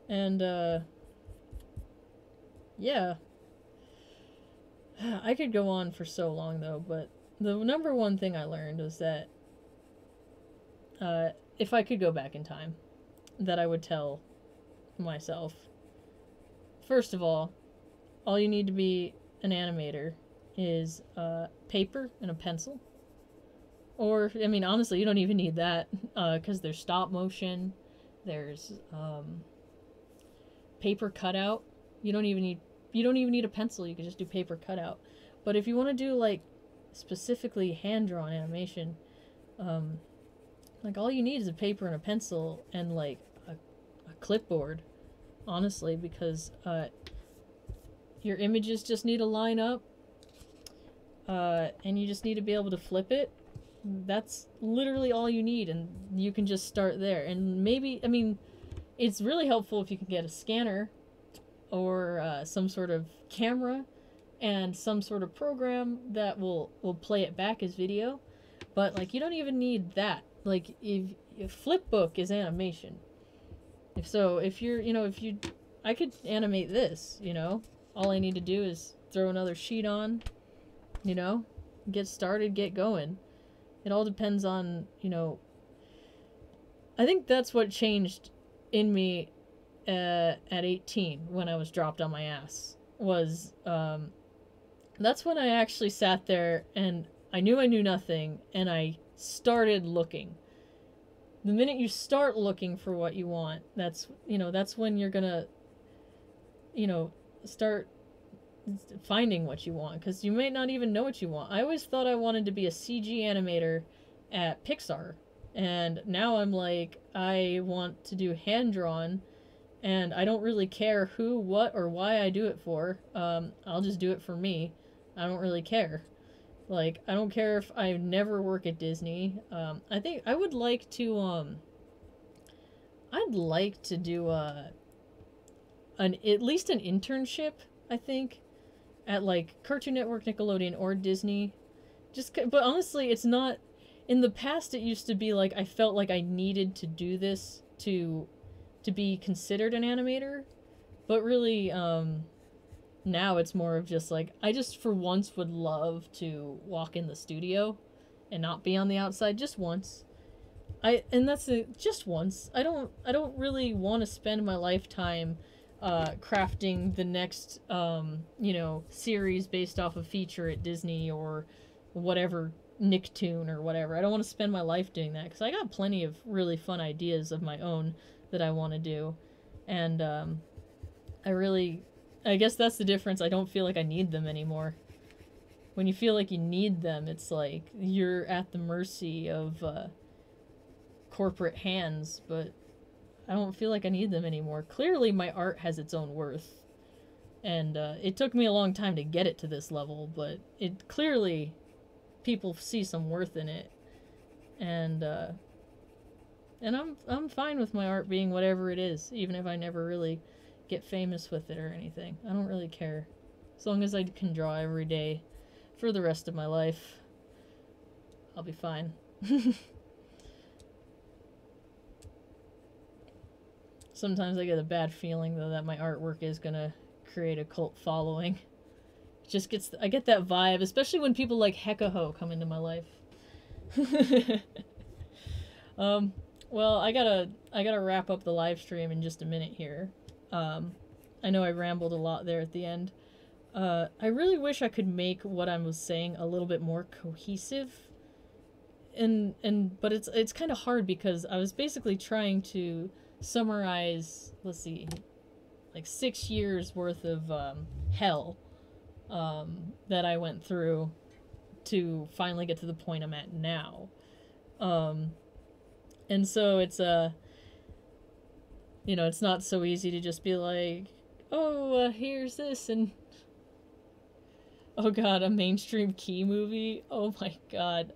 And, yeah. I could go on for so long, though, but the number one thing I learned was that if I could go back in time, that I would tell myself, first of all you need to be an animator is paper and a pencil. Or, I mean, honestly, you don't even need that, because there's stop motion, there's paper cutout. You don't even need a pencil. You can just do paper cutout. But if you want to do like specifically hand-drawn animation, like all you need is a paper and a pencil and like a clipboard, honestly, because your images just need to line up, and you just need to be able to flip it. That's literally all you need, and you can just start there. And maybe, I mean, it's really helpful if you can get a scanner or some sort of camera and some sort of program that will play it back as video. But like, you don't even need that. Like, if Flipbook is animation, if you're, you know, I could animate this, you know, all I need to do is throw another sheet on, you know, get started, get going. It all depends on, you know, I think that's what changed in me at 18 when I was dropped on my ass. Was that's when I actually sat there and I knew nothing, and I started looking. The minute you start looking for what you want, that's when you're gonna, you know, start finding what you want, because you might not even know what you want. I always thought I wanted to be a CG animator at Pixar, and now I'm like, I want to do hand-drawn, and I don't really care who, what, or why I do it for. I'll just do it for me. I don't really care. Like, I don't care if I never work at Disney. I think I would like to, I'd like to do, at least an internship, I think, at, like, Cartoon Network, Nickelodeon, or Disney. But honestly, it's not, in the past it used to be, like, I felt like I needed to do this to be considered an animator. But really, now it's more of just, like, I just for once would love to walk in the studio and not be on the outside, just once. Just once. I don't really want to spend my lifetime crafting the next, you know, series based off a feature at Disney or whatever, Nicktoon or whatever. I don't want to spend my life doing that, because I got plenty of really fun ideas of my own that I want to do. And I guess that's the difference. I don't feel like I need them anymore. When you feel like you need them, it's like you're at the mercy of corporate hands, but I don't feel like I need them anymore. Clearly, my art has its own worth. And it took me a long time to get it to this level, but it clearly, people see some worth in it. And I'm fine with my art being whatever it is, even if I never really get famous with it or anything. I don't really care. As long as I can draw every day for the rest of my life, I'll be fine. Sometimes I get a bad feeling, though, that my artwork is gonna create a cult following. It just I get that vibe, especially when people like Hekaho come into my life. Well, I gotta wrap up the live stream in just a minute here. I know I rambled a lot there at the end. I really wish I could make what I was saying a little bit more cohesive. But it's kind of hard, because I was basically trying to summarize, let's see, like 6 years worth of hell that I went through to finally get to the point I'm at now. And so it's you know, it's not so easy to just be like, oh, here's this, and oh god, a mainstream Key movie? Oh my god.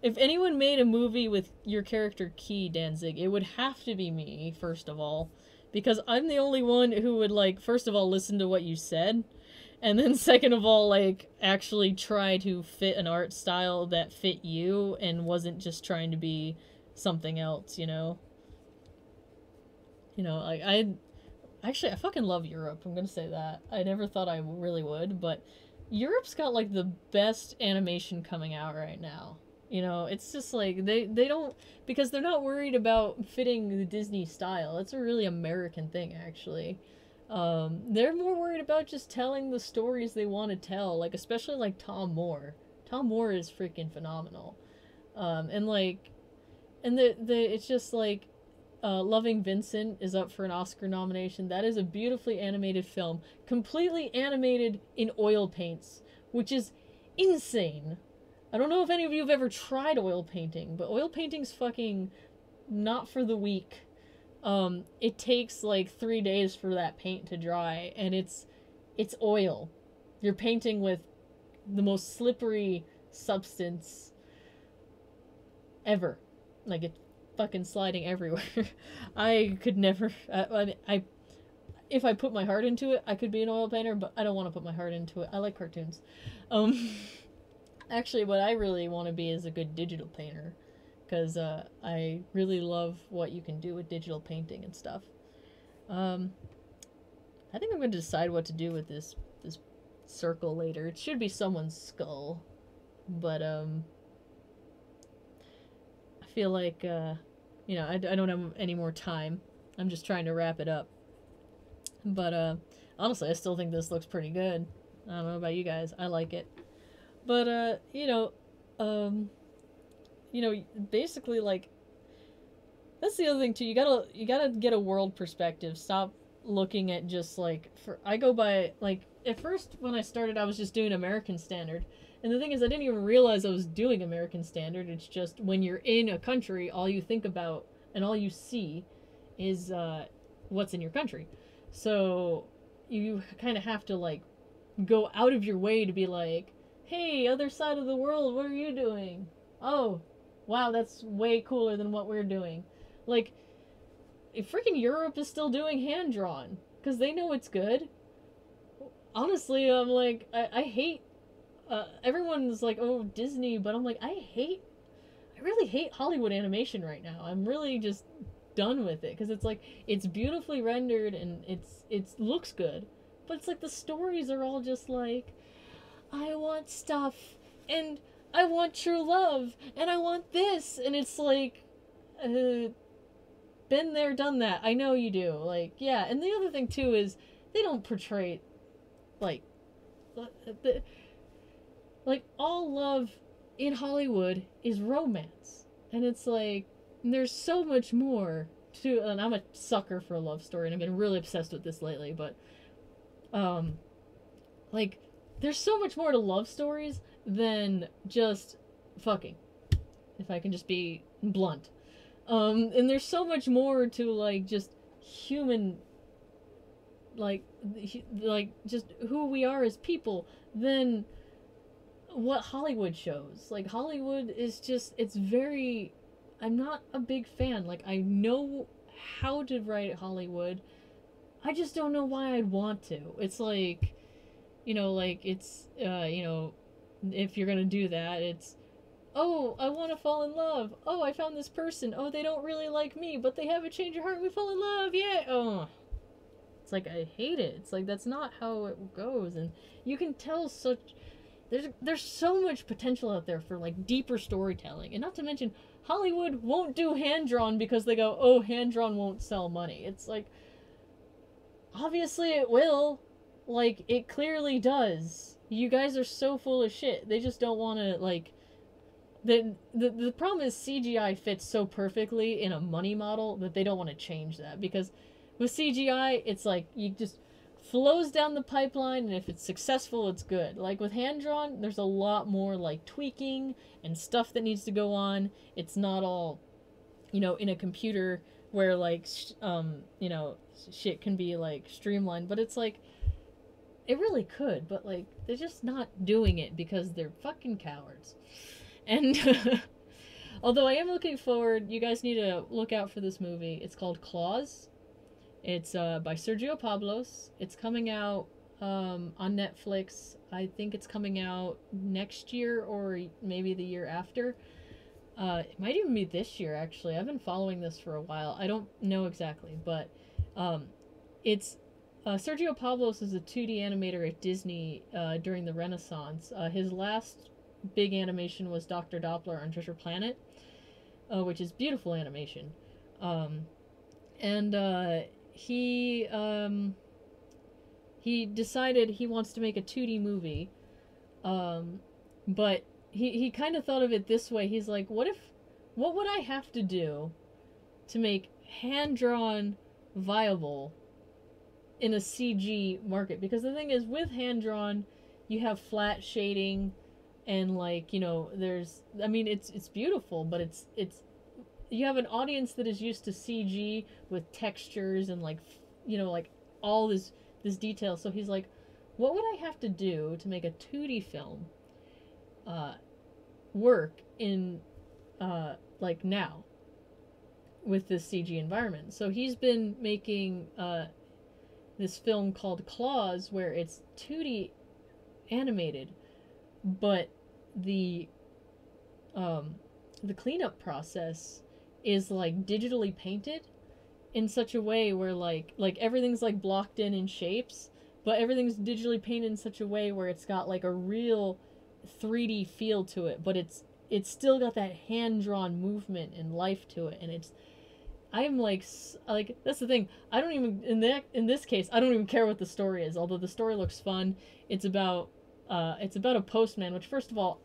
If anyone made a movie with your character Key, Danzig, it would have to be me, first of all. Because I'm the only one who would, like, first of all, listen to what you said, And then second of all, like, actually try to fit an art style that fit you and wasn't just trying to be something else, you know? You know, like, I fucking love Europe, I'm gonna say that. I never thought I really would, but Europe's got, like, the best animation coming out right now. You know, it's just like, they don't, because they're not worried about fitting the Disney style. It's a really American thing, actually. They're more worried about just telling the stories they want to tell, like, especially, like, Tom Moore. Tom Moore is freaking phenomenal. And, like, and it's just, like, Loving Vincent is up for an Oscar nomination. That is a beautifully animated film, completely animated in oil paints, which is insane. I don't know if any of you have ever tried oil painting, but oil painting's fucking not for the weak. It takes like 3 days for that paint to dry, and it's oil. You're painting with the most slippery substance ever. Like, it's fucking sliding everywhere. I could never. If I put my heart into it, I could be an oil painter, but I don't want to put my heart into it. I like cartoons. Actually, what I really want to be is a good digital painter, because I really love what you can do with digital painting and stuff. I think I'm going to decide what to do with this circle later. It should be someone's skull, but I feel like you know, I don't have any more time. I'm just trying to wrap it up. But honestly, I still think this looks pretty good. I don't know about you guys. I like it. But you know, basically, like, that's the other thing too. You gotta get a world perspective. Stop looking at just like, I go by, like, at first when I started, I was just doing American Standard. And the thing is, I didn't even realize I was doing American Standard. It's just when you're in a country, all you think about and all you see is what's in your country. So you kind of have to, like, go out of your way to be like, hey, other side of the world, what are you doing? Oh, wow, that's way cooler than what we're doing. Like, freaking Europe is still doing hand-drawn, because they know it's good. Honestly, I'm like, I hate, everyone's like, oh, Disney, but I'm like, I really hate Hollywood animation right now. I'm really just done with it, because it's like, it's beautifully rendered, and it looks good, but it's like the stories are all just like, I want stuff, and I want true love, and I want this, and it's like, been there, done that. I know you do. Like, yeah, and the other thing too is they don't portray, like, like, all love in Hollywood is romance, and it's like, there's so much more to, and I'm a sucker for a love story, and I've been really obsessed with this lately, but, like, there's so much more to love stories than just fucking, if I can just be blunt. And there's so much more to, like, just human, like just who we are as people than what Hollywood shows. Like, Hollywood is just, it's very, I'm not a big fan. Like, I know how to write Hollywood. I just don't know why I'd want to. It's like, you know, like, it's, you know, if you're gonna do that, it's, oh, I want to fall in love. Oh, I found this person. Oh, they don't really like me, but they have a change of heart. We fall in love. Yeah. Oh, it's like, I hate it. It's like, that's not how it goes. And you can tell such, there's so much potential out there for, like, deeper storytelling. And not to mention, Hollywood won't do hand-drawn because they go, oh, hand-drawn won't sell money. It's like, obviously it will. Like, it clearly does. You guys are so full of shit. They just don't want to, like, the problem is CGI fits so perfectly in a money model that they don't want to change that, because with CGI, it's like, you just flows down the pipeline, and if it's successful, it's good. Like, with hand-drawn, there's a lot more, like, tweaking and stuff that needs to go on. It's not all, you know, in a computer where, like, you know, shit can be, like, streamlined, but it's like, it really could, but, like, they're just not doing it because they're fucking cowards. And although I am looking forward, you guys need to look out for this movie. It's called Claws. It's by Sergio Pablos. It's coming out on Netflix. I think it's coming out next year or maybe the year after. It might even be this year, actually. I've been following this for a while. I don't know exactly, but um, it's Sergio Pablos is a 2D animator at Disney during the Renaissance. His last big animation was Dr. Doppler on Treasure Planet, which is beautiful animation. Um, and he decided he wants to make a 2D movie, but he kind of thought of it this way. He's like, what would I have to do to make hand-drawn viable in a CG market? Because the thing is, with hand-drawn, you have flat shading, and like, you know, I mean, it's beautiful, but it's you have an audience that is used to CG with textures and like, you know, like all this detail. So he's like, what would I have to do to make a 2D film work in like now with this CG environment? So he's been making this film called Claws, where it's 2D animated, but the cleanup process is like digitally painted in such a way where like everything's like blocked in shapes, but everything's digitally painted in such a way where it's got like a real 3D feel to it, but it's still got that hand-drawn movement and life to it. And I'm like that's the thing, I don't even in this case I don't even care what the story is, although the story looks fun. It's about a postman, which, first of all,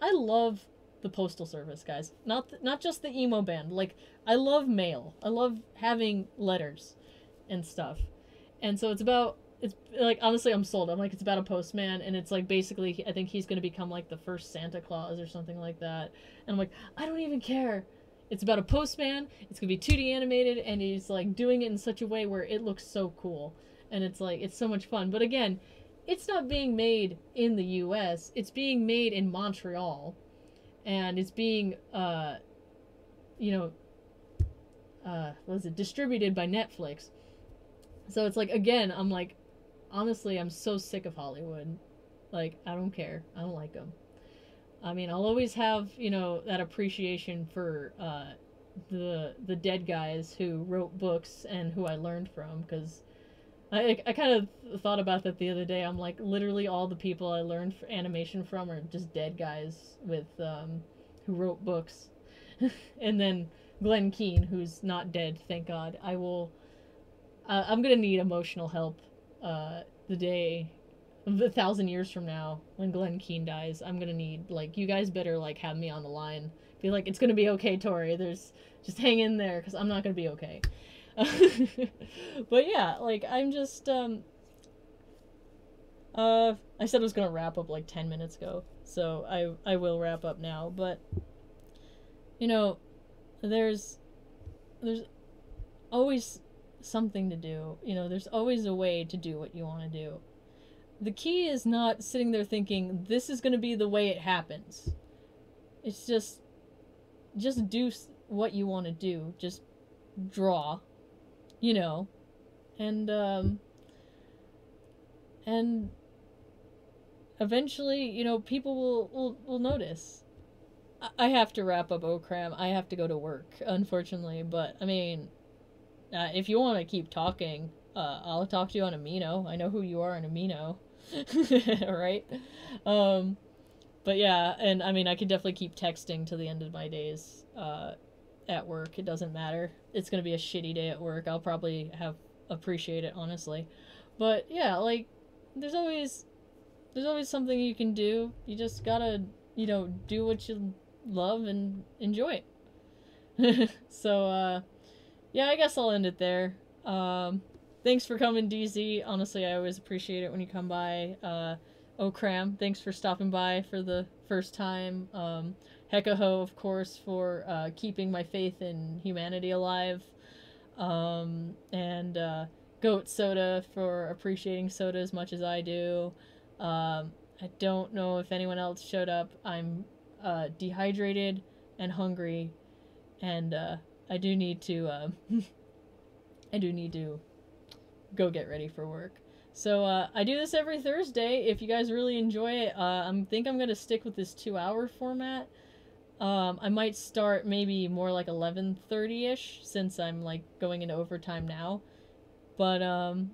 I love the postal service, guys. Not just the emo band. Like, I love mail. I love having letters and stuff. And so it's like, honestly, I'm sold. I'm like, it's about a postman, and it's like, basically, I think he's going to become like the first Santa Claus or something like that. And I'm like, I don't even care. It's about a postman. It's going to be 2D animated, and he's like doing it in such a way where it looks so cool. And it's like, it's so much fun. But again, it's not being made in the US. It's being made in Montreal. And it's being, distributed by Netflix. So it's like, again, I'm like, honestly, I'm so sick of Hollywood. Like, I don't care. I don't like them. I mean, I'll always have, you know, that appreciation for the dead guys who wrote books and who I learned from, because I kind of thought about that the other day. I'm like, literally all the people I learned animation from are just dead guys with who wrote books. And then Glenn Keane, who's not dead, thank God. I'm gonna need emotional help the day of 1,000 years from now when Glenn Keane dies. I'm gonna need, like, you guys better like have me on the line. Be like, it's gonna be okay, Tori. Just hang in there, because I'm not gonna be okay. But yeah, like, I'm just I said I was gonna wrap up like 10 minutes ago, so I will wrap up now. But you know, there's always something to do. You know, there's always a way to do what you want to do. The key is not sitting there thinking this is going to be the way it happens. It's just do what you want to do. Just draw, you know, and eventually, you know, people will notice. I have to wrap up Okram. I have to go to work, unfortunately. But I mean, if you want to keep talking, I'll talk to you on Amino. I know who you are on Amino, right? But yeah, and I mean, I could definitely keep texting till the end of my days at work. It doesn't matter. It's gonna be a shitty day at work. I'll probably appreciate it, honestly. But yeah, like, there's always something you can do. You just gotta, you know, do what you love and enjoy it. So yeah, I guess I'll end it there. Thanks for coming, DZ. Honestly, I always appreciate it when you come by. Okram, thanks for stopping by for the first time. Hekaho, of course, for keeping my faith in humanity alive. And Goat Soda for appreciating soda as much as I do. I don't know if anyone else showed up. I'm dehydrated and hungry, and I do need to go get ready for work. So I do this every Thursday. If you guys really enjoy it, I think I'm gonna stick with this 2 hour format. I might start maybe more like 11:30ish since I'm like going into overtime now. But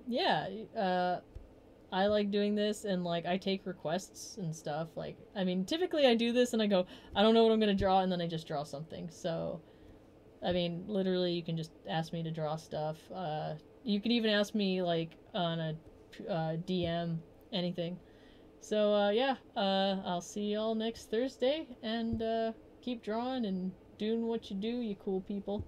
yeah, I like doing this, and like I take requests and stuff. Like, I mean, typically I do this and I go, I don't know what I'm gonna draw, and then I just draw something. So, I mean, literally, you can just ask me to draw stuff. You can even ask me like on a DM, anything. So yeah, I'll see y'all next Thursday, and keep drawing and doing what you do, you cool people.